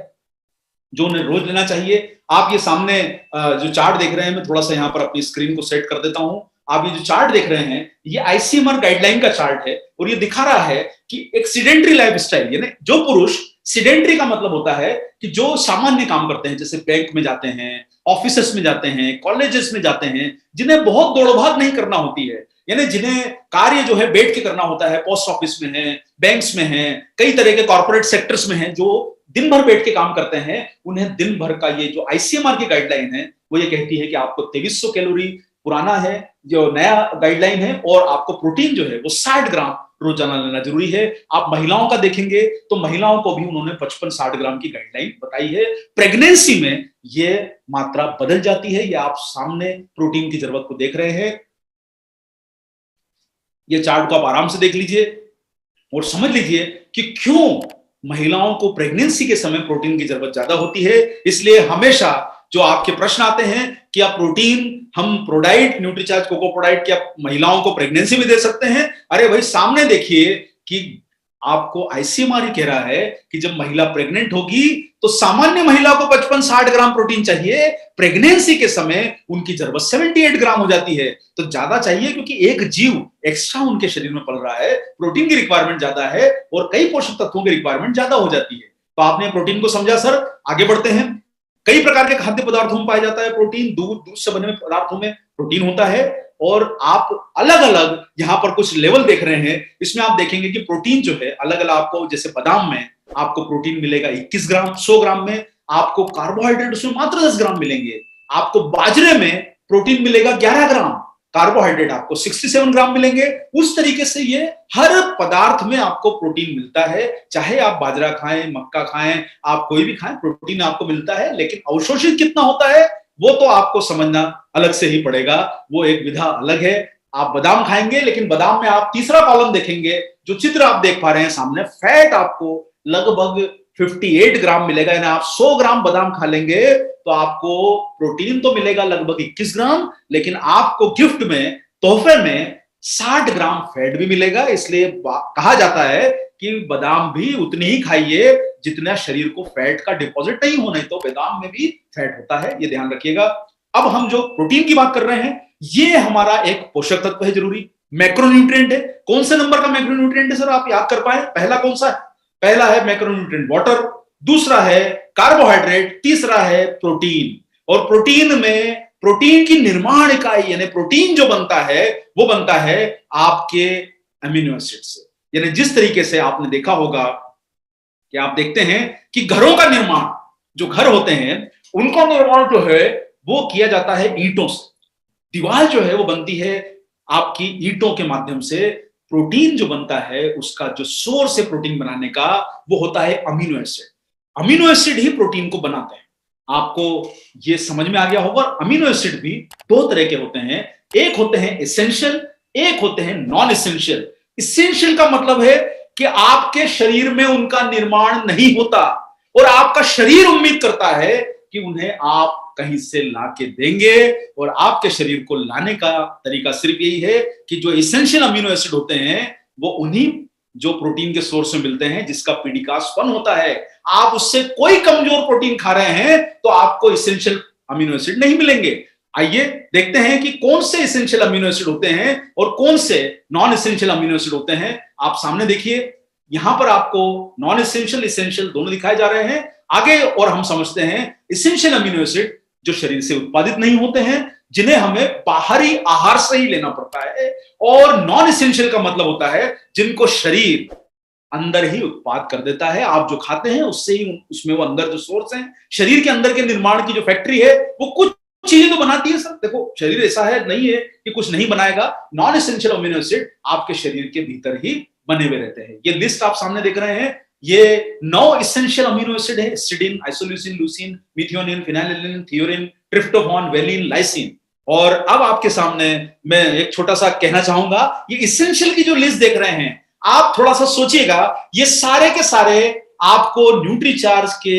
जो उन्हें रोज लेना चाहिए। आप ये सामने जो चार्ट देख रहे हैं, मैं थोड़ा सा यहाँ पर अपनी स्क्रीन को सेट कर देता हूं। आप ये जो चार्ट देख रहे हैं, ये आईसीएमआर गाइडलाइन का चार्ट है, और ये दिखा रहा है कि एक सीडेंट्री लाइफस्टाइल, यानी जो पुरुष, सीडेंट्री का मतलब होता है कि जो सामान्य काम करते हैं, जैसे बैंक में जाते हैं, ऑफिसेस में जाते हैं, कॉलेजेस में जाते हैं, जिन्हें बहुत दौड़भाग नहीं करना होती है, यानी जिन्हें कार्य जो है बैठ के करना होता है, पोस्ट ऑफिस में है, बैंक्स में है, कई तरह के कॉर्पोरेट सेक्टर्स में है, जो दिन भर बैठ के काम करते हैं, उन्हें दिन भर का ये जो आईसीएमआर की गाइडलाइन है वो ये कहती है कि आपको 2300 कैलोरी पुराना है जो नया गाइडलाइन है, और आपको प्रोटीन जो है वो 60 ग्राम रोजाना लेना जरूरी है। आप महिलाओं का देखेंगे तो महिलाओं को भी उन्होंने 55-60 ग्राम की गाइडलाइन बताई है। प्रेगनेंसी में ये मात्रा बदल जाती है, ये आप सामने प्रोटीन की जरूरत को देख रहे हैं। ये चार्ट को आप आराम से देख लीजिए और समझ लीजिए कि क्यों महिलाओं को प्रेगनेंसी के समय प्रोटीन की जरूरत ज्यादा होती है। इसलिए हमेशा जो आपके प्रश्न आते हैं कि आप प्रोटीन, हम प्रोडाइट, न्यूट्रीचार्ज कोको प्रोडाइट क्या महिलाओं को प्रेगनेंसी में दे सकते हैं? अरे भाई सामने देखिए कि आपको आईसीएमआर ही कह रहा है कि जब महिला प्रेग्नेंट होगी तो सामान्य महिला को 55-60 ग्राम प्रोटीन चाहिए, प्रेगनेंसी के समय उनकी जरूरत 78 ग्राम हो जाती है। तो ज्यादा चाहिए क्योंकि एक जीव एक्स्ट्रा उनके शरीर में पल रहा है, प्रोटीन की रिक्वायरमेंट ज्यादा है और कई पोषक तत्वों की रिक्वायरमेंट ज्यादा हो जाती है। तो आपने प्रोटीन को समझा सर। आगे बढ़ते हैं। कई प्रकार के खाद्य पदार्थों में पाया जाता है प्रोटीन। दूध से बने पदार्थों में प्रोटीन होता है, और आप अलग अलग यहाँ पर कुछ लेवल देख रहे हैं। इसमें आप देखेंगे कि प्रोटीन जो है अलग अलग, आपको जैसे बादाम में आपको प्रोटीन मिलेगा 21 ग्राम, 100 ग्राम में आपको कार्बोहाइड्रेट उसमें मात्र 10 ग्राम मिलेंगे। आपको बाजरे में प्रोटीन मिलेगा 11 ग्राम, कार्बोहाइड्रेट आपको 67 ग्राम मिलेंगे। उस तरीके से ये हर पदार्थ में आपको प्रोटीन मिलता है, चाहे आप बाजरा खाएं, मक्का खाएं, आप कोई भी खाएं, प्रोटीन आपको मिलता है। लेकिन अवशोषित कितना होता है वो तो आपको समझना अलग से ही पड़ेगा, वो एक विधा अलग है। आप बादाम खाएंगे, लेकिन बादाम में आप तीसरा कॉलम देखेंगे, जो चित्र आप देख पा रहे हैं सामने, फैट आपको लगभग 58 ग्राम मिलेगा। यानी आप 100 ग्राम बादाम खा लेंगे तो आपको प्रोटीन तो मिलेगा लगभग 21 ग्राम, लेकिन आपको गिफ्ट में, तोहफे में 60 ग्राम फैट भी मिलेगा। इसलिए कहा जाता है कि बादाम भी उतनी ही खाइए जितना शरीर को फैट का डिपॉजिट नहीं होना, तो बादाम में भी फैट होता है, ये ध्यान रखिएगा। अब हम जो प्रोटीन की बात कर रहे हैं, ये हमारा एक पोषक तत्व है जरूरी, मैक्रोन्यूट्रिएंट है। कौन से नंबर का मैक्रोन्यूट्रिएंट है सर, आप याद कर पाए? पहला कौन सा है? पहला है मैक्रोन्यूट्रिएंट वाटर, दूसरा है कार्बोहाइड्रेट, तीसरा है प्रोटीन। और प्रोटीन में प्रोटीन की निर्माण इकाई यानी प्रोटीन जो बनता है वो बनता है आपके अमीनो एसिड से। यानी जिस तरीके से आपने देखा होगा कि आप देखते हैं कि घरों का निर्माण, जो घर होते हैं उनका निर्माण जो है वो किया जाता है ईंटों से। दीवार जो है वो बनती है आपकी ईंटों के माध्यम से। प्रोटीन जो बनता है उसका जो सोर्स है प्रोटीन बनाने का वो होता है अमीनो एसिड। अमीनो एसिड ही प्रोटीन को बनाते हैं। आपको ये समझ में आ गया होगा। अमीनो एसिड भी दो तरह के होते हैं, एक होते हैं एसेंशियल, एक होते हैं नॉन एसेंशियल। एसेंशियल का मतलब है कि आपके शरीर में उनका निर्माण नहीं होता और आपका शरीर उम्मीद करता है कि उन्हें आप कहीं से लाके देंगे, और आपके शरीर को लाने का तरीका सिर्फ यही है कि जो एसेंशियल अमीनो एसिड होते हैं वो उन्हीं जो प्रोटीन के सोर्स में मिलते हैं जिसका पीडीकास 1 होता है। आप उससे कोई कमजोर प्रोटीन खा रहे हैं तो आपको एसेंशियल अमीनो एसिड नहीं मिलेंगे। आइए देखते हैं कि कौन से एसेंशियल अमीनो एसिड होते हैं और कौन से नॉन एसेंशियल अमीनो एसिड होते हैं। आप सामने देखिए, यहां पर आपको नॉन एसेंशियल, एसेंशियल दोनों दिखाए जा रहे हैं। आगे और हम समझते हैं एसेंशियल अमीनो एसिड जो शरीर से उत्पादित नहीं होते हैं, जिन्हें हमें बाहरी आहार से ही लेना पड़ता है, और नॉन एसेंशियल का मतलब होता है जिनको शरीर अंदर ही उत्पाद कर देता है। आप जो खाते हैं उससे ही, उसमें वो अंदर जो सोर्स है, शरीर के अंदर के निर्माण की जो फैक्ट्री है, वो कुछ चीजें तो बनाती है सर। देखो शरीर ऐसा है नहीं है कि कुछ नहीं बनाएगा, नॉन एसेंशियल अमीनो एसिड आपके शरीर के भीतर ही बने हुए रहते हैं। ये लिस्ट आप सामने देख रहे हैं, ये 9 एसेंशियल अमीनो एसिड है, histidine, isoleucine, leucine, methionine, phenylalanine, threonine, tryptophan, valine, lysine. और अब आपके सामने मैं एक छोटा सा कहना चाहूंगा, ये इसेंशियल की जो लिस्ट देख रहे हैं, आप थोड़ा सा सोचिएगा, ये सारे के सारे आपको न्यूट्रीचार्ज के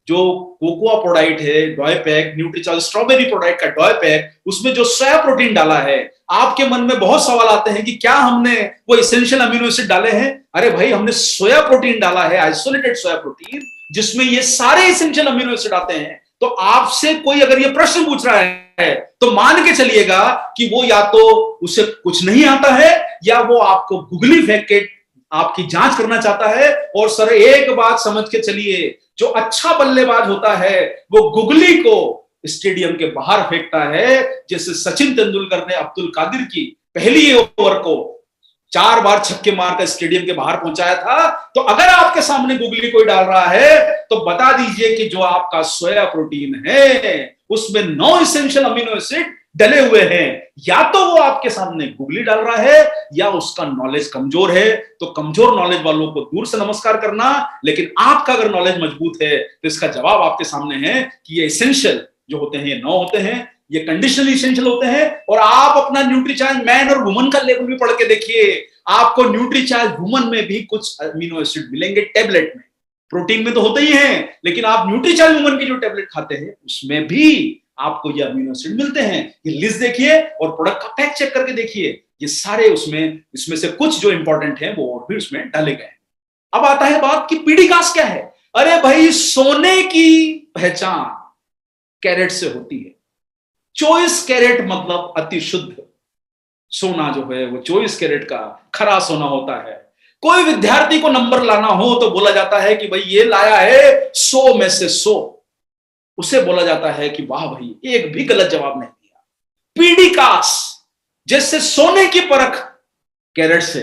जो कोकोआ प्रोडक्ट है doe pack, Nutricharge strawberry product का डॉय पैक, उसमें जो सोया प्रोटीन डाला है, आपके मन में बहुत सवाल आते हैं कि क्या हमने वो एसेंशियल अमीनो एसिड डाले हैं? अरे भाई, हमने सोया प्रोटीन डाला है, आइसोलेटेड सोया प्रोटीन, जिसमें ये सारे एसेंशियल अमीनो एसिड आते हैं। तो आपसे कोई अगर ये प्रश्न पूछ रहा है तो मान के चलिएगा कि वो या तो उसे कुछ नहीं आता है, या वो आपको गुगली फेंक के आपकी जांच करना चाहता है। और सर एक बात समझ के चलिए, जो अच्छा बल्लेबाज होता है वो गुगली को स्टेडियम के बाहर फेंकता है, जैसे सचिन तेंदुलकर ने अब्दुल कादिर की पहली ओवर को 4 बार छक्के मारकर स्टेडियम के बाहर पहुंचाया था। तो अगर आपके सामने गुगली कोई डाल रहा है तो बता दीजिए कि जो आपका सोया प्रोटीन है उसमें 9 एसेंशियल अमीनो एसिड डले हुए हैं। या तो वो आपके सामने गुगली डाल रहा है, या उसका नॉलेज कमजोर है। तो कमजोर नॉलेज वालों को दूर से नमस्कार करना, लेकिन आपका अगर नॉलेज मजबूत है तो इसका जवाब आपके सामने है कि ये एसेंशियल जो होते हैं ये 9 होते हैं, ये कंडीशनली एसेंशियल होते हैं। और आप अपना न्यूट्रीचार्ज मैन और वुमन का लेवल भी पढ़ के देखिए, आपको न्यूट्रीचार्ज वुमन में भी कुछ अमीनो एसिड मिलेंगे टैबलेट में। प्रोटीन में तो होते ही हैं, लेकिन आप न्यूट्रीचार्ज वुमन की जो टैबलेट खाते हैं उसमें भी आपको ये अमीनो एसिड मिलते हैं। ये लिस्ट देखिए और प्रोडक्ट का पैक चेक करके देखिए, ये सारे इसमें से कुछ जो इंपॉर्टेंट है वो और भी उसमें डाले गए हैं। अब आता है बात कि पीडीकास क्या है। अरे भाई, सोने की पहचान कैरेट से होती है। 24 कैरेट मतलब अति शुद्ध सोना जो है वो 24 कैरेट का खरा सोना होता है। कोई विद्यार्थी को नंबर लाना हो तो बोला जाता है कि भाई ये लाया है 100 में से 100, उसे बोला जाता है कि वाह भाई, एक भी गलत जवाब नहीं दिया। पीडीकास जैसे सोने की परख कैरेट से,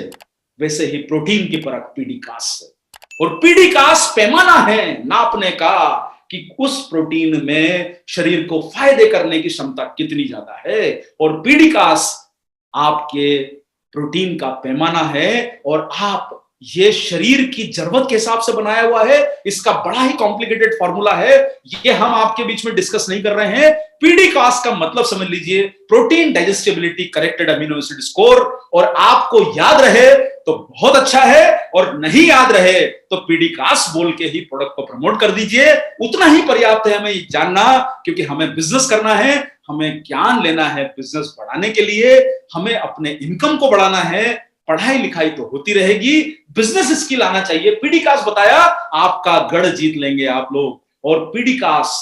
वैसे ही प्रोटीन की परख पीडीकास से। और पीडीकास पैमाना है नापने का कि उस प्रोटीन में शरीर को फायदे करने की क्षमता कितनी ज्यादा है। और पीडीकास आपके प्रोटीन का पैमाना है, और आप ये शरीर की जरूरत के हिसाब से बनाया हुआ है। इसका बड़ा ही कॉम्प्लिकेटेड फॉर्मूला है, ये हम आपके बीच में डिस्कस नहीं कर रहे हैं। पीडीकास का मतलब समझ लीजिए, protein digestibility corrected amino acid score. और आपको याद रहे तो बहुत अच्छा है, और नहीं याद रहे तो पीडीकास बोल के ही प्रोडक्ट को प्रमोट कर दीजिए। उतना ही पर्याप्त है हमें जानना, क्योंकि हमें बिजनेस करना है, हमें ज्ञान लेना है बिजनेस बढ़ाने के लिए, हमें अपने इनकम को बढ़ाना है। पढ़ाई लिखाई तो होती रहेगी, बिजनेस स्किल आना चाहिए। पीडीकास बताया, आपका गढ़ जीत लेंगे आप लोग। और पीडीकास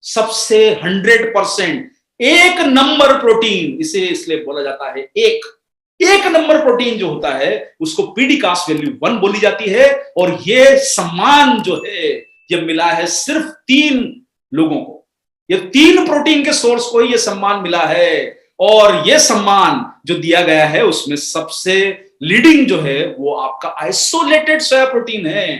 सबसे 100% एक नंबर प्रोटीन, इसे इसलिए बोला जाता है एक नंबर प्रोटीन जो होता है उसको पीडीकास वैल्यू 1 बोली जाती है। और ये सम्मान जो है ये मिला है सिर्फ 3 लोगों को, ये 3 प्रोटीन के सोर्स को ही ये सम्मान मिला है। और ये सम्मान जो दिया गया है उसमें सबसे लीडिंग जो है वो आपका आइसोलेटेड सोया प्रोटीन है।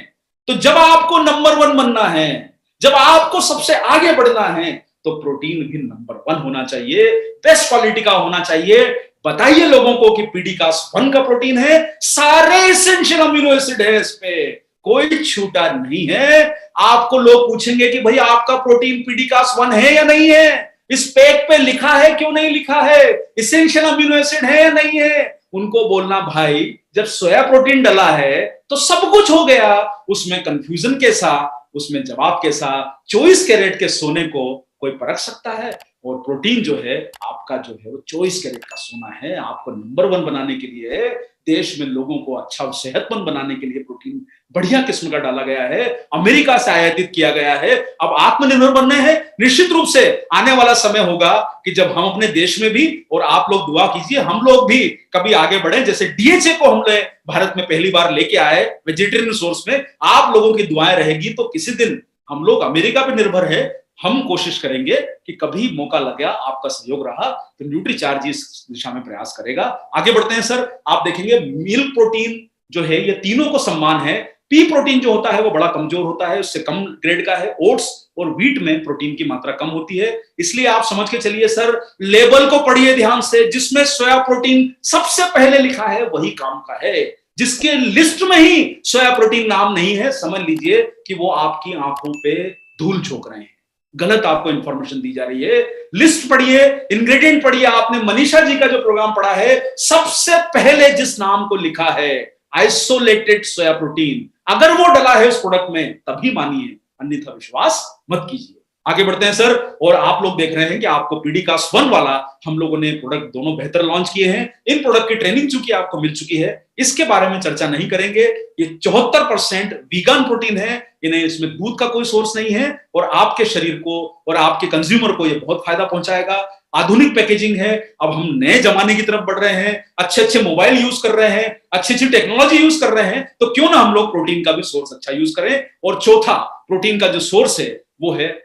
तो जब आपको नंबर 1 बनना है, जब आपको सबसे आगे बढ़ना है, तो प्रोटीन भी नंबर 1 होना चाहिए, बेस्ट क्वालिटी का होना चाहिए। बताइए लोगों को कि पीडीकास 1 का प्रोटीन है, सारे एसेंशियल अमीनो एसिड है, इस पे कोई छूटा नहीं है। आपको लोग पूछेंगे कि भाई आपका प्रोटीन पीडीकास 1 है या नहीं है, इस पैक पे लिखा है क्यों नहीं लिखा है, एसेंशियल अमीनो एसिड है या नहीं है। उनको बोलना, भाई जब सोया प्रोटीन डला है तो सब कुछ हो गया, उसमें कंफ्यूजन कैसा, उसमें जवाब कैसा। 24 कैरेट के सोने को कोई परख सकता है, और प्रोटीन जो है आपका जो है वो 24 कैरेट का सोना है। आपको नंबर 1 बनाने के लिए, देश में लोगों को अच्छा और सेहतमंद बनाने के लिए प्रोटीन बढ़िया किस्म का डाला गया है, अमेरिका से आयातित किया गया है। अब आत्मनिर्भर बनने हैं, निश्चित रूप से आने वाला समय होगा कि जब हम अपने देश में भी, और आप लोग दुआ कीजिए हम लोग भी कभी आगे बढ़े, जैसे डीएचए को हमने भारत में पहली बार लेके आए वेजिटेरियन सोर्स में, आप लोगों की दुआएं रहेगी तो किसी दिन हम लोग अमेरिका पे निर्भर है। हम कोशिश करेंगे कि कभी मौका लग गया, आपका सहयोग रहा तो न्यूट्रीचार्ज इस दिशा में प्रयास करेगा। आगे बढ़ते हैं सर, आप देखेंगे मिल्क प्रोटीन जो है ये तीनों को सम्मान है। पी प्रोटीन जो होता है वो बड़ा कमजोर होता है, उससे कम ग्रेड का है। ओट्स और व्हीट में प्रोटीन की मात्रा कम होती है। इसलिए आप समझ के चलिए सर, लेबल को पढ़िए ध्यान से, जिसमें सोया प्रोटीन सबसे पहले लिखा है वही काम का है। जिसके लिस्ट में ही सोया प्रोटीन नाम नहीं है, समझ लीजिए कि वो आपकी आंखों पे धूल झोंक रहे हैं, गलत आपको इंफॉर्मेशन दी जा रही है। लिस्ट पढ़िए, इंग्रेडिएंट पढ़िए। आपने मनीषा जी का जो प्रोग्राम पढ़ा है, सबसे पहले जिस नाम को लिखा है आइसोलेटेड सोया प्रोटीन, अगर वो डला है उस प्रोडक्ट में तभी मानिए, अन्यथा विश्वास मत कीजिए। आगे बढ़ते हैं सर। और आप लोग देख रहे हैं कि आपको पीडीकास्ट 1 वाला हम लोगों ने प्रोडक्ट दोनों बेहतर लॉन्च किए हैं। इन प्रोडक्ट की ट्रेनिंग चूंकि आपको मिल चुकी है, इसके बारे में चर्चा नहीं करेंगे। ये 74% वीगन प्रोटीन है, इन्हें इसमें दूध का कोई सोर्स नहीं है, और आपके शरीर को और आपके कंज्यूमर को ये बहुत फायदा पहुंचाएगा। आधुनिक पैकेजिंग है। अब हम नए जमाने की तरफ बढ़ रहे हैं, अच्छे अच्छे मोबाइल यूज कर रहे हैं, अच्छी अच्छी टेक्नोलॉजी यूज कर रहे हैं, तो क्यों ना हम लोग प्रोटीन का भी सोर्स अच्छा यूज करें। और चौथा प्रोटीन का जो सोर्स है वो है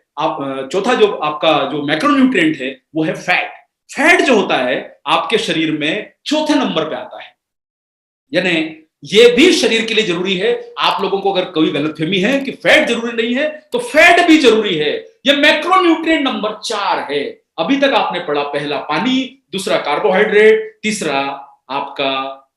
चौथा जो आपका जो मैक्रोन्यूट्रिएंट है वो है फैट। फैट जो होता है आपके शरीर में चौथे नंबर पे आता है, यानी ये भी शरीर के लिए जरूरी है। आप लोगों को अगर कोई गलतफहमी है कि फैट जरूरी नहीं है, तो फैट भी जरूरी है। ये मैक्रोन्यूट्रिएंट नंबर 4 है। अभी तक आपने पढ़ा, पहला पानी, दूसरा कार्बोहाइड्रेट, तीसरा आपका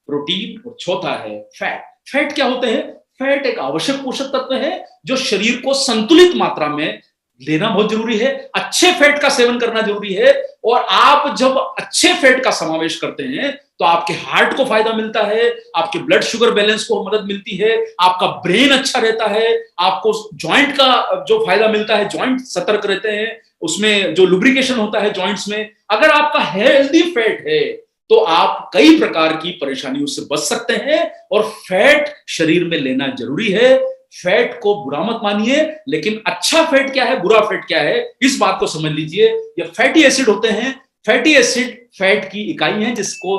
प्रोटीन और चौथा है फैट। फैट क्या होते हैं? फैट एक आवश्यक पोषक तत्व है जो शरीर को संतुलित मात्रा में लेना बहुत जरूरी है। अच्छे फैट का सेवन करना जरूरी है। और आप जब अच्छे फैट का समावेश करते हैं तो आपके हार्ट को फायदा मिलता है, आपके ब्लड शुगर बैलेंस को मदद मिलती है, आपका ब्रेन अच्छा रहता है, आपको जॉइंट का जो फायदा मिलता है, जॉइंट सतर्क रहते हैं, उसमें जो लुब्रिकेशन होता है जॉइंट्स में। अगर आपका हेल्दी फैट है तो आप कई प्रकार की परेशानियों से बच सकते हैं। और फैट शरीर में लेना जरूरी है। फैट को बुरा मत मानिए, लेकिन अच्छा फैट क्या है, बुरा फैट क्या है, इस बात को समझ लीजिए। ये फैटी एसिड होते हैं। फैटी एसिड फैट की इकाई है जिसको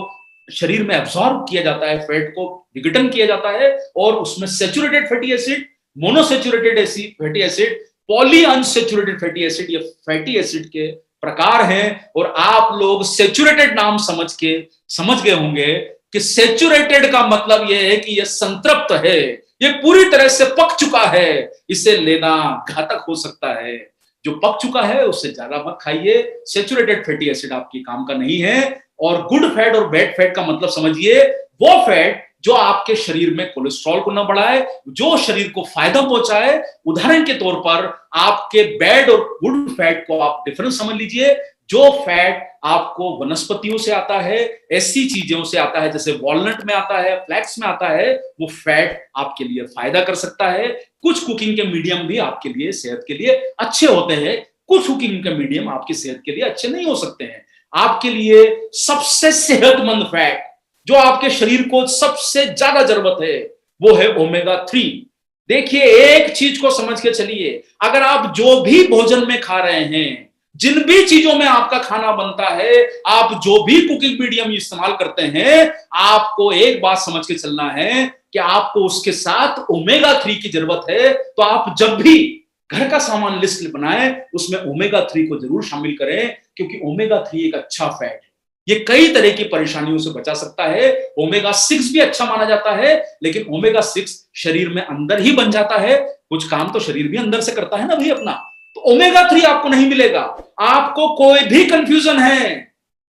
शरीर में एब्सॉर्ब किया जाता है, फैट को विघटन किया जाता है। और उसमें saturated fatty acid, monounsaturated fatty acid, polyunsaturated fatty acid, ये फैटी एसिड के प्रकार हैं। और आप लोग सैचुरेटेड नाम समझ गए होंगे कि सैचुरेटेड का मतलब यह है कि यह संतृप्त है, ये पूरी तरह से पक चुका है, इसे लेना घातक हो सकता है। जो पक चुका है उससे ज्यादा मत खाइए। सैचुरेटेड फैटी एसिड आपकी काम का नहीं है। और गुड फैट और बैड फैट का मतलब समझिए, वो फैट जो आपके शरीर में कोलेस्ट्रॉल को न बढ़ाए, जो शरीर को फायदा पहुंचाए। उदाहरण के तौर पर आपके बैड और गुड फैट को आप डिफरेंस समझ लीजिए। जो फैट आपको वनस्पतियों से आता है, ऐसी चीजों से आता है जैसे वॉलनट में आता है, फ्लैक्स में आता है, वो फैट आपके लिए फायदा कर सकता है। कुछ कुकिंग के मीडियम भी आपके लिए सेहत के लिए अच्छे होते हैं, कुछ कुकिंग के मीडियम आपकी सेहत के लिए अच्छे नहीं हो सकते हैं। आपके लिए सबसे सेहतमंद फैट जो आपके शरीर को सबसे ज्यादा जरूरत है वो है ओमेगा 3। देखिए, एक चीज को समझ के चलिए, अगर आप जो भी भोजन में खा रहे हैं, जिन भी चीजों में आपका खाना बनता है, आप जो भी कुकिंग मीडियम इस्तेमाल करते हैं, आपको एक बात समझ के चलना है कि आपको उसके साथ ओमेगा 3 की जरूरत है। तो आप जब भी घर का सामान लिस्ट बनाएं, उसमें ओमेगा 3 को जरूर शामिल करें, क्योंकि ओमेगा 3 एक अच्छा फैट है। ये कई तरह की परेशानियों से बचा सकता है। ओमेगा 6 भी अच्छा माना जाता है, लेकिन ओमेगा 6 शरीर में अंदर ही बन जाता है, कुछ काम तो शरीर भी अंदर से करता है ना भाई अपना। तो ओमेगा 3 आपको नहीं मिलेगा। आपको कोई भी कंफ्यूजन है,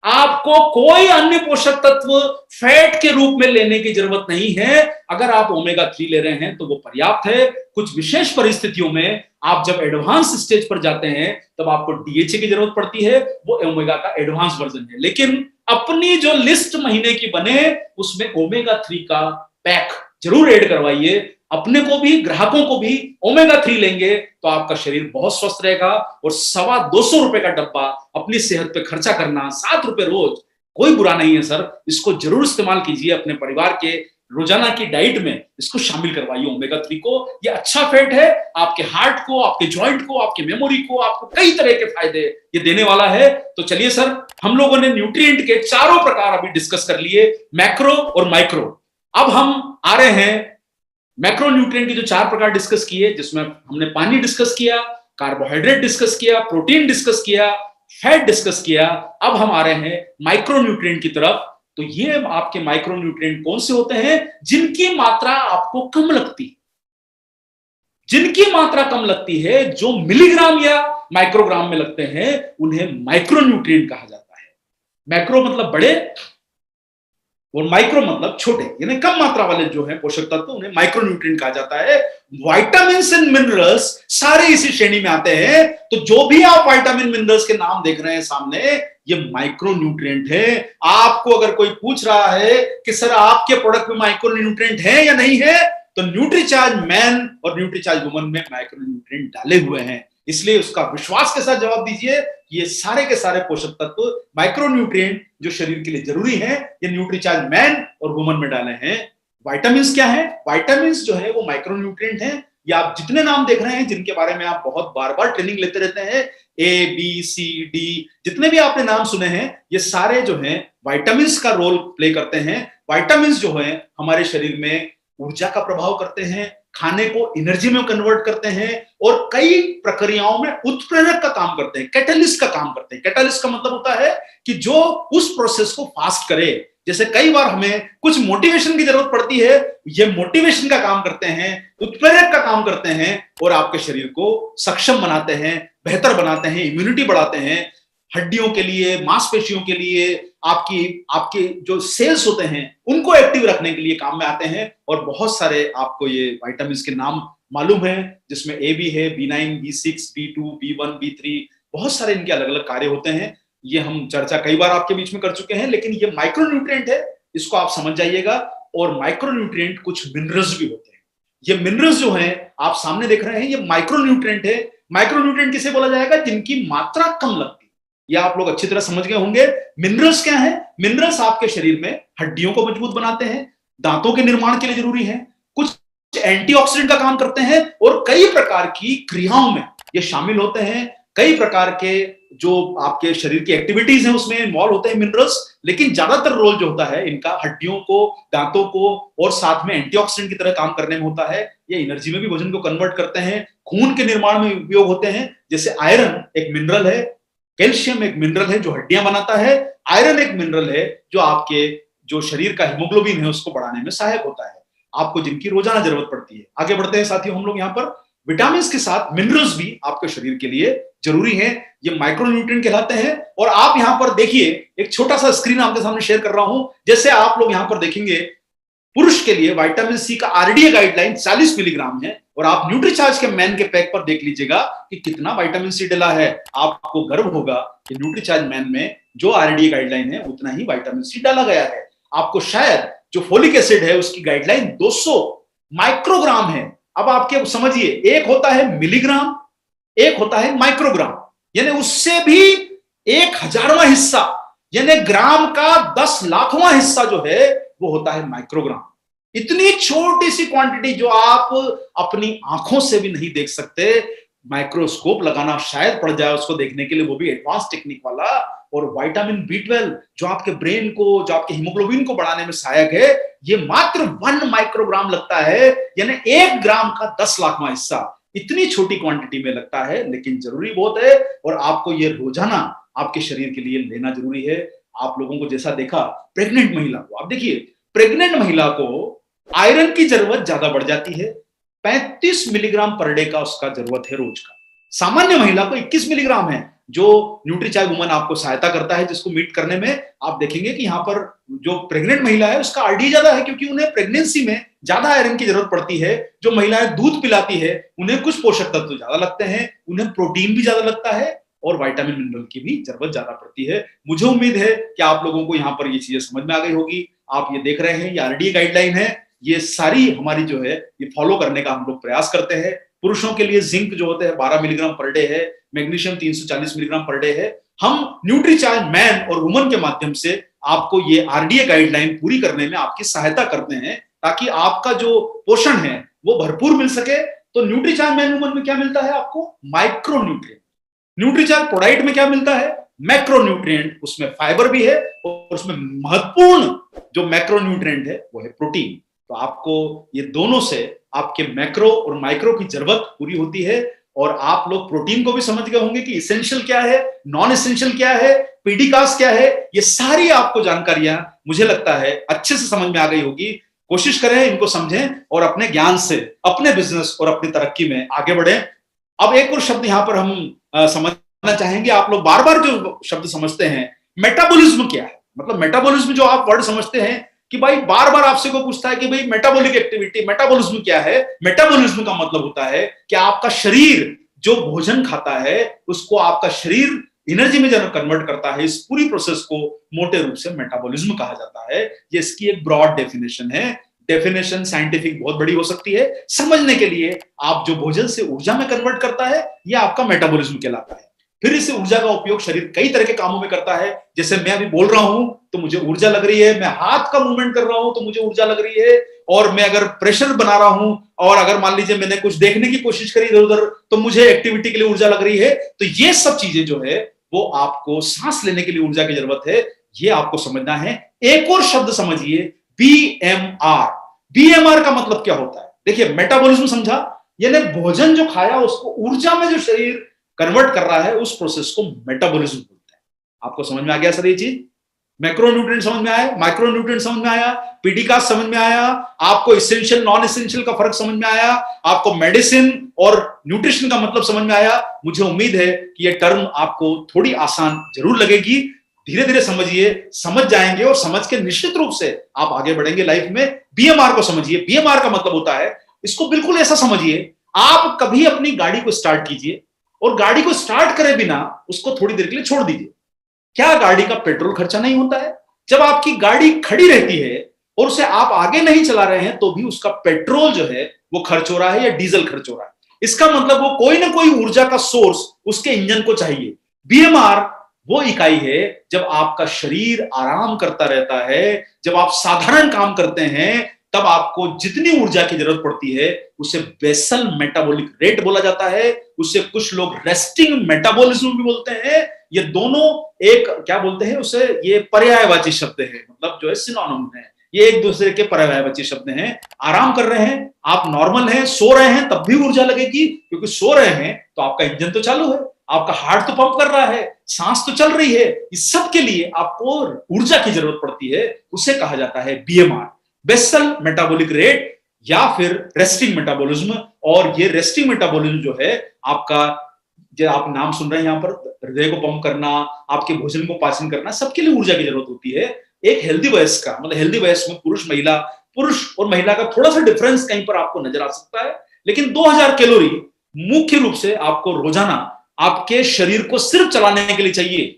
आपको कोई अन्य पोषक तत्व फैट के रूप में लेने की जरूरत नहीं है। अगर आप ओमेगा 3 ले रहे हैं तो वो पर्याप्त है। कुछ विशेष परिस्थितियों में आप जब एडवांस स्टेज पर जाते हैं तब आपको डीएचए की जरूरत पड़ती है, वो ओमेगा का एडवांस वर्जन है। लेकिन अपनी जो लिस्ट महीने की बने उसमें ओमेगा 3 का पैक जरूर ऐड करवाइए। अपने को भी, ग्राहकों को भी ओमेगा 3 लेंगे तो आपका शरीर बहुत स्वस्थ रहेगा। और ₹250 का डब्बा अपनी सेहत पे खर्चा करना, ₹7 रोज, कोई बुरा नहीं है सर। इसको जरूर इस्तेमाल कीजिए अपने परिवार के रोजाना की डाइट में, इसको शामिल करवाइए ओमेगा 3 को। ये अच्छा फैट है, आपके हार्ट को, आपके जॉइंट को, आपके मेमोरी को, आपको कई तरह के फायदे ये देने वाला है। तो चलिए सर, हम लोगों ने न्यूट्रिएंट के चारों प्रकार अभी डिस्कस कर लिए, मैक्रो और माइक्रो। अब हम आ रहे हैं मैक्रो न्यूट्रिएंट की जो 4 प्रकार डिस्कस किए, जिसमें हमने पानी डिस्कस किया, कार्बोहाइड्रेट डिस्कस किया, प्रोटीन डिस्कस किया, फैट डिस्कस किया। अब हम आ रहे हैं माइक्रो न्यूट्रिएंट की तरफ। तो ये आपके माइक्रो न्यूट्रिएंट कौन से होते हैं जिनकी मात्रा आपको कम लगती, जिनकी मात्रा कम लगती है, जो मिलीग्राम या माइक्रोग्राम में लगते हैं, उन्हें माइक्रोन्यूट्रिएंट कहा जाता है। मैक्रो मतलब बड़े और माइक्रो मतलब छोटे, यानी कम मात्रा वाले जो है पोषक तत्व, उन्हें माइक्रोन्यूट्रिएंट कहा जाता है। विटामिन्स एंड मिनरल्स सारे इसी श्रेणी में आते हैं। तो जो भी आप विटामिन मिनरल्स के नाम देख रहे हैं सामने, ये माइक्रोन्यूट्रिएंट है। आपको अगर कोई पूछ रहा है कि सर आपके प्रोडक्ट में माइक्रोन्यूट्रिएंट है या नहीं है, तो न्यूट्रीचार्ज मैन और न्यूट्रीचार्ज वुमन में माइक्रोन्यूट्रिएंट डाले हुए हैं। इसलिए उसका विश्वास के साथ जवाब दीजिए, ये सारे के सारे पोषक तत्व माइक्रोन्यूट्रिएंट जो शरीर के लिए जरूरी है, ये न्यूट्रीचार्ज मैन और वुमन में डाले हैं। विटामिन्स क्या है? विटामिन्स जो है वो माइक्रोन्यूट्रिएंट है। ये आप जितने नाम देख रहे हैं, जिनके बारे में आप बहुत बार बार ट्रेनिंग लेते रहते हैं, ए बी सी डी, जितने भी आपने नाम सुने हैं, ये सारे जो हैं विटामिन्स का रोल प्ले करते हैं। विटामिन्स जो है हमारे शरीर में ऊर्जा का प्रभाव करते हैं, खाने को एनर्जी में कन्वर्ट करते हैं और कई प्रक्रियाओं में उत्प्रेरक का काम करते हैं, कैटलिस्ट का काम करते हैं। कैटलिस्ट का मतलब होता है कि जो उस प्रोसेस को फास्ट करे। जैसे कई बार हमें कुछ मोटिवेशन की जरूरत पड़ती है, ये मोटिवेशन का काम करते हैं, उत्प्रेरक का काम करते हैं और आपके शरीर को सक्षम बनाते हैं, बेहतर बनाते हैं, इम्यूनिटी बढ़ाते हैं। हड्डियों के लिए, मांसपेशियों के लिए, आपके जो सेल्स होते हैं उनको एक्टिव रखने के लिए काम में आते हैं। और बहुत सारे आपको ये विटामिन्स के नाम मालूम है, जिसमें ए बी है, B9, B6, B2, B1, B3, बहुत सारे इनके अलग अलग कार्य होते हैं। ये हम चर्चा कई बार आपके बीच में कर चुके हैं, लेकिन ये माइक्रोन्यूट्रिएंट है, इसको आप समझ जाइएगा। और माइक्रोन्यूट्रिएंट कुछ मिनरल्स भी होते हैं। ये मिनरल्स जो हैं आप सामने देख रहे हैं, ये माइक्रोन्यूट्रिएंट है। माइक्रोन्यूट्रिएंट किसे बोला जाएगा? जिनकी मात्रा कम लगती है। ये आप लोग अच्छी तरह समझ गए होंगे। मिनरल्स क्या है? मिनरल्स आपके शरीर में हड्डियों को मजबूत बनाते हैं, दांतों के निर्माण के लिए जरूरी है, कुछ एंटीऑक्सीडेंट का काम करते हैं और कई प्रकार की क्रियाओं में ये शामिल होते हैं। कई प्रकार के जो आपके शरीर की एक्टिविटीज हैं उसमें इन्वॉल्व होते हैं मिनरल्स। लेकिन ज्यादातर रोल जो होता है इनका हड्डियों को, दांतों को और साथ में एंटीऑक्सीडेंट की तरह काम करने में होता है। ये एनर्जी में भी वजन को कन्वर्ट करते हैं, खून के निर्माण में उपयोग होते हैं। जैसे आयरन एक मिनरल है, कैल्शियम एक मिनरल है जो हड्डियां बनाता है, आयरन एक मिनरल है जो आपके जो शरीर का हीमोग्लोबिन है उसको बढ़ाने में सहायक होता है, आपको जिनकी रोजाना जरूरत पड़ती है। आगे बढ़ते हैं साथियों, हम लोग यहाँ पर विटामिन के साथ मिनरल्स भी आपके शरीर के लिए जरूरी है। ये माइक्रोन्यूट्रिएंट कहलाते हैं। और आप यहाँ पर देखिए, एक छोटा सा स्क्रीन आपके सामने शेयर कर रहा हूं। जैसे आप लोग यहाँ पर देखेंगे, पुरुष के लिए विटामिन सी का आरडीए गाइडलाइन 40 मिलीग्राम है और आप न्यूट्रीचार्ज के मैन के पैक पर देख लीजिएगा कि कितना विटामिन सी डला है। आपको गर्व होगा कि न्यूट्रीचार्ज मैन में जो आरडीए गाइडलाइन है उतना ही विटामिन सी डाला गया है। आपको शायद जो फोलिक एसिड है उसकी गाइडलाइन 200 माइक्रोग्राम है। अब आपके समझिए, एक होता है मिलीग्राम, एक होता है माइक्रोग्राम, यानी उससे भी 1000वां हिस्सा, यानी ग्राम का 10 लाखवां हिस्सा जो है वो होता है माइक्रोग्राम। इतनी छोटी सी क्वांटिटी जो आप अपनी आंखों से भी नहीं देख सकते, माइक्रोस्कोप लगाना शायद पड़ जाए उसको देखने के लिए, वो भी एडवांस टेक्निक वाला। और विटामिन B12 जो आपके ब्रेन को, जो आपके हीमोग्लोबिन को बढ़ाने में सहायक है, ये मात्र 1 माइक्रोग्राम लगता है, यानी 1 ग्राम का 10 लाखवां हिस्सा। इतनी छोटी क्वांटिटी में लगता है, लेकिन जरूरी बहुत है और आपको ये रोजाना आपके शरीर के लिए लेना जरूरी है। आप लोगों को जैसा देखा, प्रेग्नेंट महिला को आप देखिए, प्रेग्नेंट महिला को आयरन की जरूरत ज्यादा बढ़ जाती है। 35 मिलीग्राम पर डे का उसका जरूरत है रोज का। सामान्य महिला को 21 मिलीग्राम है, जो न्यूट्रीचार्ज वुमन आपको सहायता करता है, जिसको मीट करने में आप देखेंगे कि यहाँ पर जो प्रेग्नेंट महिला है उसका आरडी ज्यादा है, क्योंकि उन्हें प्रेगनेंसी में ज्यादा आयरन की जरूरत पड़ती है। जो महिलाएं दूध पिलाती है उन्हें कुछ पोषक तत्व ज्यादा लगते हैं, उन्हें प्रोटीन भी ज्यादा लगता है और विटामिन मिनरल की भी जरूरत ज्यादा पड़ती है। मुझे उम्मीद है कि आप लोगों को यहाँ पर ये चीजें समझ में आ गई होगी। आप ये देख रहे हैं, ये आरडीए गाइडलाइन है, ये सारी हमारी जो है ये फॉलो करने का हम लोग प्रयास करते हैं। पुरुषों के लिए जिंक जो होते हैं 12 मिलीग्राम पर डे है, मैग्नीशियम 340 मिलीग्राम पर डे है। हम न्यूट्रीचार्ज मैन और वुमन के माध्यम से आपको ये आरडीए गाइडलाइन पूरी करने में आपकी सहायता करते हैं, ताकि आपका जो पोषण है वो भरपूर मिल सके। तो न्यूट्रीचार्ज मैन वुमन में क्या मिलता है आपको? माइक्रोन्यूट्रिएंट। न्यूट्रीचार्ज प्रोडाइट में क्या मिलता है? मैक्रोन्यूट्रिएंट। उसमें फाइबर भी है और उसमें महत्वपूर्ण जो मैक्रोन्यूट्रिएंट है वो है प्रोटीन। तो आपको ये दोनों से आपके मैक्रो और माइक्रो की जरूरत पूरी होती है। और आप लोग प्रोटीन को भी समझ गए होंगे कि इसेंशियल क्या है, नॉन इसेंशियल क्या है, पीडीकास क्या है। ये सारी आपको जानकारियां मुझे लगता है अच्छे से समझ में आ गई होगी। कोशिश करें, इनको समझें और अपने ज्ञान से अपने बिजनेस और अपनी तरक्की में आगे बढ़ें। अब एक और शब्द यहां पर हम समझना चाहेंगे। आप लोग बार बार जो शब्द समझते हैं, मेटाबॉलिज्म क्या है, मतलब मेटाबॉलिज्म जो आप वर्ड समझते हैं कि भाई बार बार आपसे को पूछता है कि भाई मेटाबॉलिक एक्टिविटी, मेटाबॉलिज्म क्या है। मेटाबॉलिज्म का मतलब होता है कि आपका शरीर जो भोजन खाता है उसको आपका शरीर एनर्जी में जब कन्वर्ट करता है, इस पूरी प्रोसेस को मोटे रूप से मेटाबॉलिज्म कहा जाता है। ये इसकी एक ब्रॉड डेफिनेशन है। डेफिनेशन साइंटिफिक बहुत बड़ी हो सकती है, समझने के लिए आप जो भोजन से ऊर्जा में कन्वर्ट करता है यह आपका मेटाबॉलिज्म कहलाता है। फिर इस ऊर्जा का उपयोग शरीर कई तरह के कामों में करता है। जैसे मैं अभी बोल रहा हूं तो मुझे ऊर्जा लग रही है, मैं हाथ का मूवमेंट कर रहा हूं तो मुझे ऊर्जा लग रही है, और मैं अगर प्रेशर बना रहा हूं और अगर मान लीजिए मैंने कुछ देखने की कोशिश करी इधर उधर तो मुझे एक्टिविटी के लिए ऊर्जा लग रही है। तो ये सब चीजें जो है वो आपको सांस लेने के लिए ऊर्जा की जरूरत है, ये आपको समझना है। एक और शब्द समझिए, बीएमआर। बीएमआर का मतलब क्या होता है? देखिए, मेटाबॉलिज्म समझा, यानी भोजन जो खाया उसको ऊर्जा में जो शरीर कन्वर्ट कर रहा है उस प्रोसेस को मेटाबॉलिज्म बोलते हैं। आपको समझ में आ गया सर ये चीज? मैक्रोन्यूट्रिएंट समझ में आया, माइक्रोन्यूट्रिएंट समझ में आया, पीडीकास समझ में आया, आपको इसेंशियल नॉन इसेंशियल का फर्क समझ में आया, आपको मेडिसिन और न्यूट्रिशन का मतलब समझ में आया। मुझे उम्मीद है कि ये टर्म आपको थोड़ी आसान जरूर लगेगी। धीरे धीरे समझिए, समझ जाएंगे और समझ के निश्चित रूप से आप आगे बढ़ेंगे लाइफ में। बीएमआर को समझिए। बीएमआर का मतलब होता है, इसको बिल्कुल ऐसा समझिए, आप कभी अपनी गाड़ी को स्टार्ट कीजिए और गाड़ी को स्टार्ट करे बिना उसको थोड़ी देर के लिए छोड़ दीजिए। क्या गाड़ी का पेट्रोल खर्चा नहीं होता है? जब आपकी गाड़ी खड़ी रहती है और उसे आप आगे नहीं चला रहे हैं तो भी उसका पेट्रोल जो है वो खर्च हो रहा है या डीजल खर्च हो रहा है। इसका मतलब वो कोई ना कोई ऊर्जा का सोर्स उसके इंजन को चाहिए। बीएमआर वो इकाई है जब आपका शरीर आराम करता रहता है, जब आप साधारण काम करते हैं, तब आपको जितनी ऊर्जा की जरूरत पड़ती है उसे बेसल मेटाबॉलिक रेट बोला जाता है। उसे कुछ लोग रेस्टिंग मेटाबॉलिज्म भी बोलते हैं। ये दोनों एक क्या बोलते हैं उसे, ये पर्यायवाची शब्द है, मतलब जो है सिनोनिम है। ये एक दूसरे के पर्यायवाची शब्द हैं। आराम कर रहे हैं, आप नॉर्मल हैं, सो रहे हैं तब भी ऊर्जा लगेगी, क्योंकि सो रहे हैं तो आपका इंजन तो चालू है, आपका हार्ट तो पंप कर रहा है, सांस तो चल रही है। इस सब के लिए आपको ऊर्जा की जरूरत पड़ती है, उसे कहा जाता है बीएमआर, बेसल मेटाबॉलिक रेट या फिर रेस्टिंग मेटाबॉलिज्म। और ये रेस्टिंग मेटाबॉलिज्म जो है आपका, जो आप नाम सुन रहे हैं यहाँ पर, हृदय को पंप करना, आपके भोजन को पाचन करना, सबके लिए ऊर्जा की जरूरत होती है। एक हेल्दी वयस्क का मतलब, हेल्दी वयस्क में पुरुष महिला, पुरुष और महिला का थोड़ा सा डिफरेंस कहीं पर आपको नजर आ सकता है, लेकिन 2000 कैलोरी मुख्य रूप से आपको रोजाना आपके शरीर को सिर्फ चलाने के लिए चाहिए।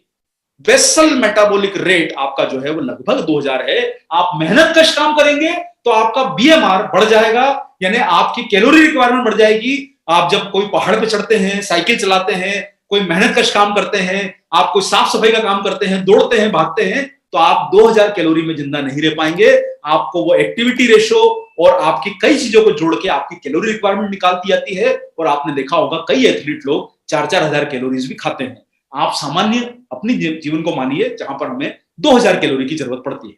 बेसल मेटाबॉलिक रेट आपका जो है वो लगभग 2000 है। आप मेहनत कश काम करेंगे तो आपका बीएमआर बढ़ जाएगा, यानी आपकी कैलोरी रिक्वायरमेंट बढ़ जाएगी। आप जब कोई पहाड़ पे चढ़ते हैं, साइकिल चलाते हैं, कोई मेहनत कश काम करते हैं, आप कोई साफ सफाई का काम करते हैं, दौड़ते हैं, भागते हैं, तो आप 2000 कैलोरी में जिंदा नहीं रह पाएंगे। आपको वो एक्टिविटी रेशो और आपकी कई चीजों को जोड़ के आपकी कैलोरी रिक्वायरमेंट निकालती जाती है। और आपने देखा होगा कई एथलीट लोग 4-4 हजार कैलोरीज भी खाते हैं। आप सामान्य अपनी जीवन को मानिए जहां पर हमें 2000 कैलोरी की जरूरत पड़ती है।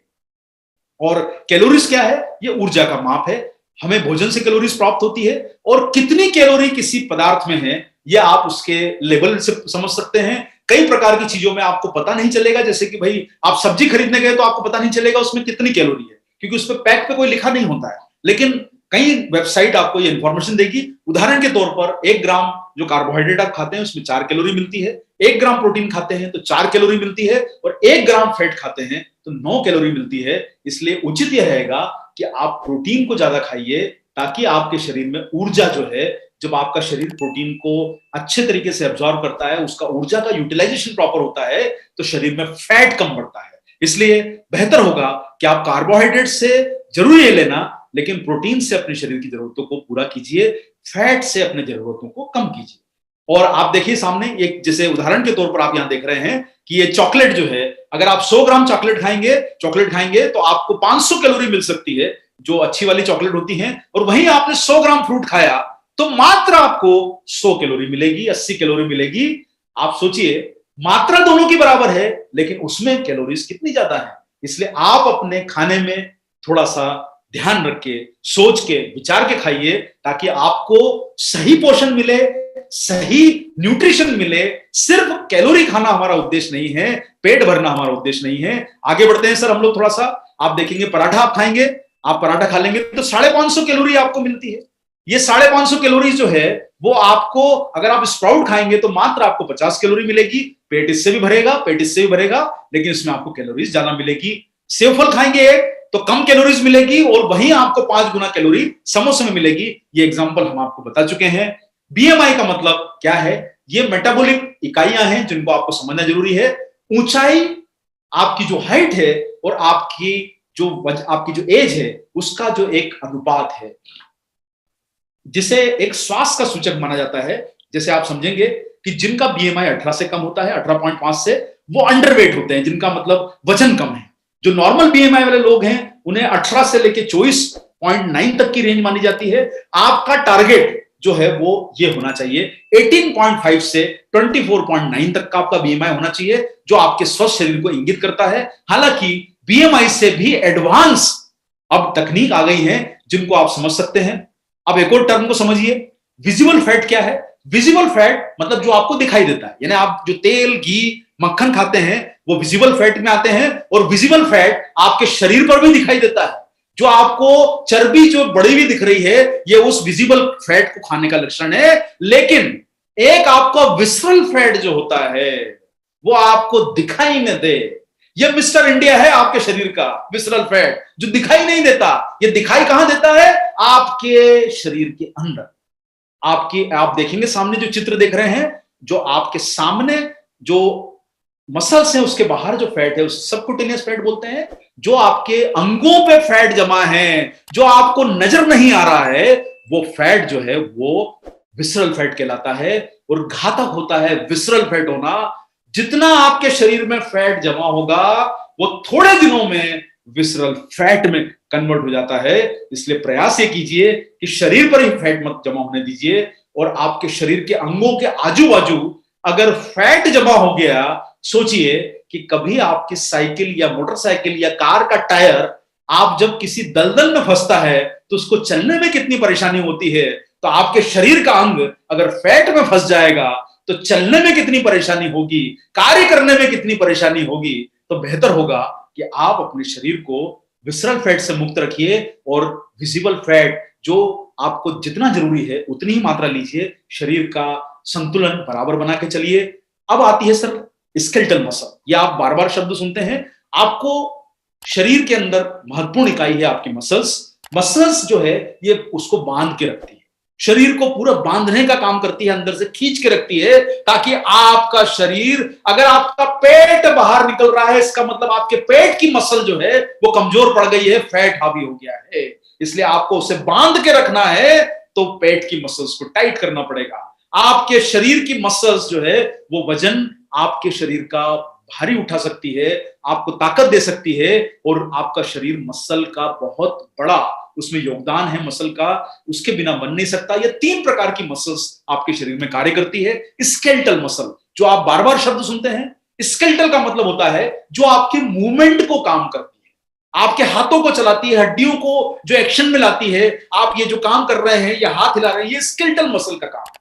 और कैलोरीज क्या है? ये ऊर्जा का माप है। हमें भोजन से कैलोरीज प्राप्त होती है, और कितनी कैलोरी किसी पदार्थ में है यह आप उसके लेवल से समझ सकते हैं। कई प्रकार की चीजों में आपको पता नहीं चलेगा, जैसे कि भाई आप सब्जी खरीदने गए तो आपको पता नहीं चलेगा उसमें कितनी कैलोरी है, क्योंकि उस पर पैक पे कोई लिखा नहीं होता है। लेकिन कई वेबसाइट आपको ये इंफॉर्मेशन देगी। उदाहरण के तौर पर 1 ग्राम जो कार्बोहाइड्रेट आप खाते हैं उसमें 4 कैलोरी मिलती है, 1 ग्राम प्रोटीन खाते हैं तो 4 कैलोरी मिलती है, और 1 ग्राम फैट खाते हैं तो 9 कैलोरी मिलती है। इसलिए उचित यह रहेगा कि आप प्रोटीन को ज्यादा खाइए, ताकि आपके शरीर में ऊर्जा जो है, जब आपका शरीर प्रोटीन को अच्छे तरीके से एब्जॉर्ब करता है, उसका ऊर्जा का यूटिलाइजेशन प्रॉपर होता है, तो शरीर में फैट कम बढ़ता है। इसलिए बेहतर होगा कि आप कार्बोहाइड्रेट से जरूर ये लेना, लेकिन प्रोटीन से अपने शरीर की जरूरतों को पूरा कीजिए, फैट से अपने जरूरतों को कम कीजिए। और आप देखिए सामने एक, जैसे उदाहरण के तौर पर आप यहां देख रहे हैं कि ये चॉकलेट जो है, अगर आप 100 ग्राम चॉकलेट खाएंगे तो आपको 500 कैलोरी मिल सकती है, जो अच्छी वाली चॉकलेट होती है। और वहीं आपने 100 ग्राम फ्रूट खाया तो मात्र आपको 100 कैलोरी मिलेगी, 80 कैलोरी मिलेगी। आप सोचिए, मात्रा दोनों की बराबर है, लेकिन उसमें कैलोरीज कितनी ज्यादा है। इसलिए आप अपने खाने में थोड़ा सा ध्यान रख के, सोच के, विचार के खाइए, ताकि आपको सही पोषण मिले, सही न्यूट्रिशन मिले। सिर्फ कैलोरी खाना हमारा उद्देश्य नहीं है, पेट भरना हमारा उद्देश्य नहीं है। आगे बढ़ते हैं सर हम लोग थोड़ा सा। आप देखेंगे पराठा आप खाएंगे आप पराठा खा लेंगे तो 550 कैलोरी आपको मिलती है। ये 550 कैलोरी जो है वो आपको, अगर आप स्प्राउट खाएंगे तो मात्र आपको 50 कैलोरी मिलेगी। पेट इससे भी भरेगा, पेट इससे भी भरेगा, लेकिन इसमें आपको कैलोरीज ज्यादा मिलेगी। सेव फल खाएंगे एक तो कम कैलोरीज मिलेगी और वहीं आपको 5 गुना कैलोरी समोसे में मिलेगी। ये एग्जांपल हम आपको बता चुके हैं। बीएमआई का मतलब क्या है? ये मेटाबॉलिक इकाइयां हैं जिनको आपको समझना जरूरी है। ऊंचाई, आपकी जो हाइट है और आपकी जो एज है उसका जो एक अनुपात है, जिसे एक स्वास्थ्य का सूचक माना जाता है। जैसे आप समझेंगे कि जिनका बीएमआई 18 से कम होता है, 18.5 से, वो अंडरवेट होते हैं, जिनका मतलब वजन कम है। जो नॉर्मल बीएमआई वाले लोग हैं उन्हें 18 से लेके 24.9 तक की रेंज मानी जाती है। आपका टारगेट जो है वो ये होना चाहिए 18.5 से 24.9 तक का आपका बीएमआई होना चाहिए, जो आपके स्वस्थ शरीर को इंगित करता है। हालांकि बीएमआई से भी एडवांस अब तकनीक आ गई है जिनको आप समझ सकते हैं। अब एक और टर्म को समझिए, विजिबल फैट क्या है? विजिबल फैट मतलब जो आपको दिखाई देता है, यानी आप जो तेल, घी, मक्खन खाते हैं वो विजिबल फैट में आते हैं। और विजिबल फैट आपके शरीर पर भी दिखाई देता है। जो आपको चर्बी जो बढ़ी हुई दिख रही है ये उस विजिबल फैट को खाने का लक्षण है। लेकिन एक आपका विसरल फैट जो होता है वो आपको दिखाई न दे, ये मिस्टर इंडिया है आपके शरीर का विसरल फैट, जो दिखाई नहीं देता। ये दिखाई कहां देता है? आपके शरीर के अंदर। आप देखेंगे सामने जो चित्र देख रहे हैं, जो आपके सामने जो मसल्स हैं उसके बाहर जो फैट है उसे सबक्यूटेनियस फैट बोलते हैं। जो आपके अंगों पे फैट जमा है, जो आपको नजर नहीं आ रहा है, वो फैट जो है वो विसरल फैट कहलाता है। और घातक होता है विसरल फैट होना। जितना आपके शरीर में फैट जमा होगा वो थोड़े दिनों में विसरल फैट में कन्वर्ट हो जाता है। इसलिए प्रयास ये कीजिए कि शरीर पर ही फैट मत जमा होने दीजिए। और आपके शरीर के अंगों के आजू बाजू अगर फैट जमा हो गया, सोचिए कि कभी आपकी साइकिल या मोटरसाइकिल या कार का टायर आप जब किसी दलदल में फंसता है तो उसको चलने में कितनी परेशानी होती है। तो आपके शरीर का अंग अगर फैट में फंस जाएगा तो चलने में कितनी परेशानी होगी, कार्य करने में कितनी परेशानी होगी। तो बेहतर होगा कि आप अपने शरीर को विसरल फैट से मुक्त रखिए और विजिबल फैट जो आपको जितना जरूरी है उतनी ही मात्रा लीजिए। शरीर का संतुलन बराबर बना के चलिए। अब आती है सर स्केलेटल मसल। ये आप बार बार शब्द सुनते हैं। आपको शरीर के अंदर महत्वपूर्ण इकाई है आपकी मसल्स। मसल्स जो है ये उसको बांध के रखती है, शरीर को पूरा बांधने का काम करती है, अंदर से खींच के रखती है, ताकि आपका शरीर, अगर आपका पेट बाहर निकल रहा है इसका मतलब आपके पेट की मसल जो है वो कमजोर पड़ गई है, फैट हावी हो गया है। इसलिए आपको उसे बांध के रखना है तो पेट की मसल्स को टाइट करना पड़ेगा। आपके शरीर की मसल्स जो है वो वजन आपके शरीर का भारी उठा सकती है, आपको ताकत दे सकती है। और आपका शरीर मसल का बहुत बड़ा उसमें योगदान है मसल का, उसके बिना बन नहीं सकता। ये 3 प्रकार की मसल्स आपके शरीर में कार्य करती है। स्केलेटल मसल जो आप बार बार शब्द सुनते हैं, स्केलेटल का मतलब होता है जो आपके मूवमेंट को काम करती है, आपके हाथों को चलाती है, हड्डियों को जो एक्शन में लाती है। आप ये जो काम कर रहे हैं, ये हाथ हिला रहे हैं, ये स्केलेटल मसल का काम है।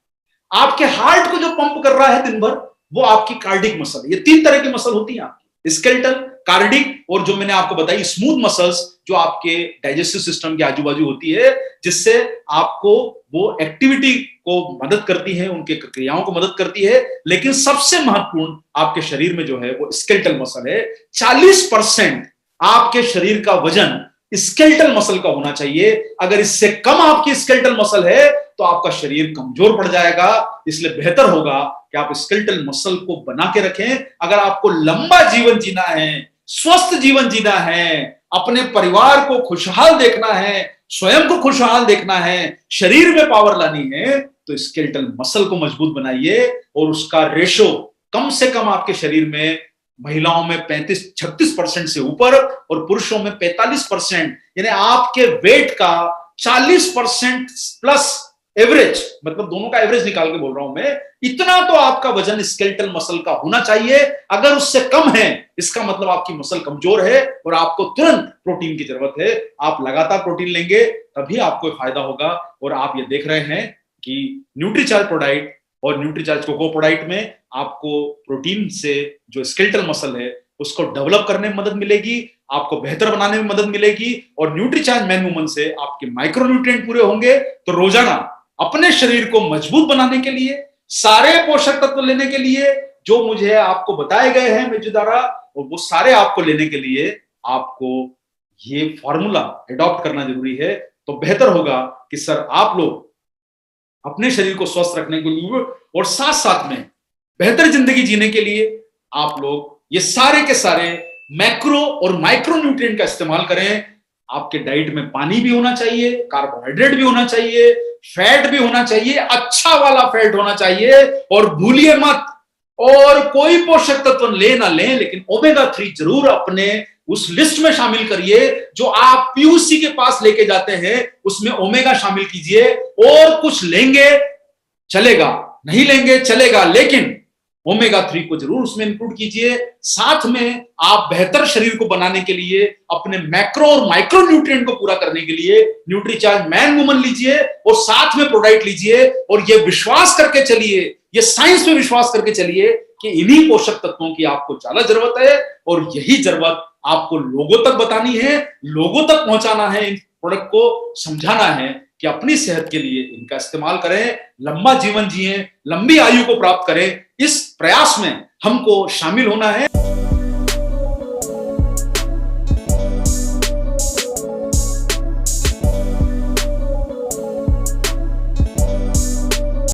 आपके हार्ट को जो पंप कर रहा है दिन भर, वो आपकी कार्डिक मसल है। ये 3 तरह की मसल होती है आपकी, स्केलेटल, कार्डिक और जो मैंने आपको बताई स्मूथ मसल्स, जो आपके डाइजेस्टिव सिस्टम के आजू बाजू होती है, जिससे आपको वो एक्टिविटी को मदद करती है, उनके क्रियाओं को मदद करती है। लेकिन सबसे महत्वपूर्ण आपके शरीर में जो है वो स्केलेटल मसल है। 40% आपके शरीर का वजन स्केलेटल मसल का होना चाहिए। अगर इससे कम आपकी स्केलेटल मसल है तो आपका शरीर कमजोर पड़ जाएगा। इसलिए बेहतर होगा कि आप स्केलेटल मसल को बना के रखें। अगर आपको लंबा जीवन जीना है, स्वस्थ जीवन जीना है, अपने परिवार को खुशहाल देखना है, स्वयं को खुशहाल देखना है, शरीर में पावर लानी है, तो स्केलेटल मसल को मजबूत बनाइए। और उसका रेशो कम से कम आपके शरीर में महिलाओं में 35-36% से ऊपर और पुरुषों में 45%, यानी आपके वेट का 40% प्लस एवरेज, मतलब दोनों का एवरेज निकाल के बोल रहा हूं मैं, इतना तो आपका वजन स्केलेटल मसल का होना चाहिए। अगर उससे कम है इसका मतलब आपकी मसल कमजोर है और आपको तुरंत प्रोटीन की जरूरत है। आप लगातार प्रोटीन लेंगे तभी आपको फायदा होगा। और आप ये देख रहे हैं कि न्यूट्रीचार्ज प्रोडाइट और न्यूट्रीचार्ज कोको प्रोडाइट में आपको प्रोटीन से जो स्केलेटल मसल है उसको डेवलप करने में मदद मिलेगी, आपको बेहतर बनाने में मदद मिलेगी। और न्यूट्रीचार्ज मैन वुमन से आपके माइक्रोन्यूट्रिएंट पूरे होंगे, तो रोजाना अपने शरीर को मजबूत बनाने के लिए, सारे पोषक तत्व लेने के लिए जो मुझे आपको बताए गए हैं मेरे द्वारा, और वो सारे आपको लेने के लिए आपको ये फॉर्मूला एडॉप्ट करना जरूरी है। तो बेहतर होगा कि सर आप लोग अपने शरीर को स्वस्थ रखने के लिए और साथ साथ में बेहतर जिंदगी जीने के लिए आप लोग ये सारे के सारे मैक्रो और माइक्रो न्यूट्रिएंट का इस्तेमाल करें। आपके डाइट में पानी भी होना चाहिए, कार्बोहाइड्रेट भी होना चाहिए, फैट भी होना चाहिए, अच्छा वाला फैट होना चाहिए। और भूलिए मत, और कोई पोषक तत्व ले ना लें, लेकिन ओमेगा 3 जरूर अपने उस लिस्ट में शामिल करिए जो आप पीयूसी के पास लेके जाते हैं, उसमें ओमेगा शामिल कीजिए। और कुछ लेंगे चलेगा, नहीं लेंगे चलेगा, लेकिन ओमेगा 3 को जरूर उसमें इंक्लूड कीजिए। साथ में आप बेहतर शरीर को बनाने के लिए, अपने मैक्रो और माइक्रो न्यूट्रिएंट को पूरा करने के लिए न्यूट्रीचार्ज मैन वुमन लीजिए और साथ में प्रोडाइट लीजिए। और ये विश्वास करके चलिए, ये साइंस में विश्वास करके चलिए कि इन्हीं पोषक तत्वों की आपको ज्यादा जरूरत है, और यही जरूरत आपको लोगों तक बतानी है, लोगों तक पहुंचाना है, इन प्रोडक्ट को समझाना है कि अपनी सेहत के लिए इनका इस्तेमाल करें, लंबा जीवन जिए, लंबी आयु को प्राप्त करें। इस प्रयास में हमको शामिल होना है।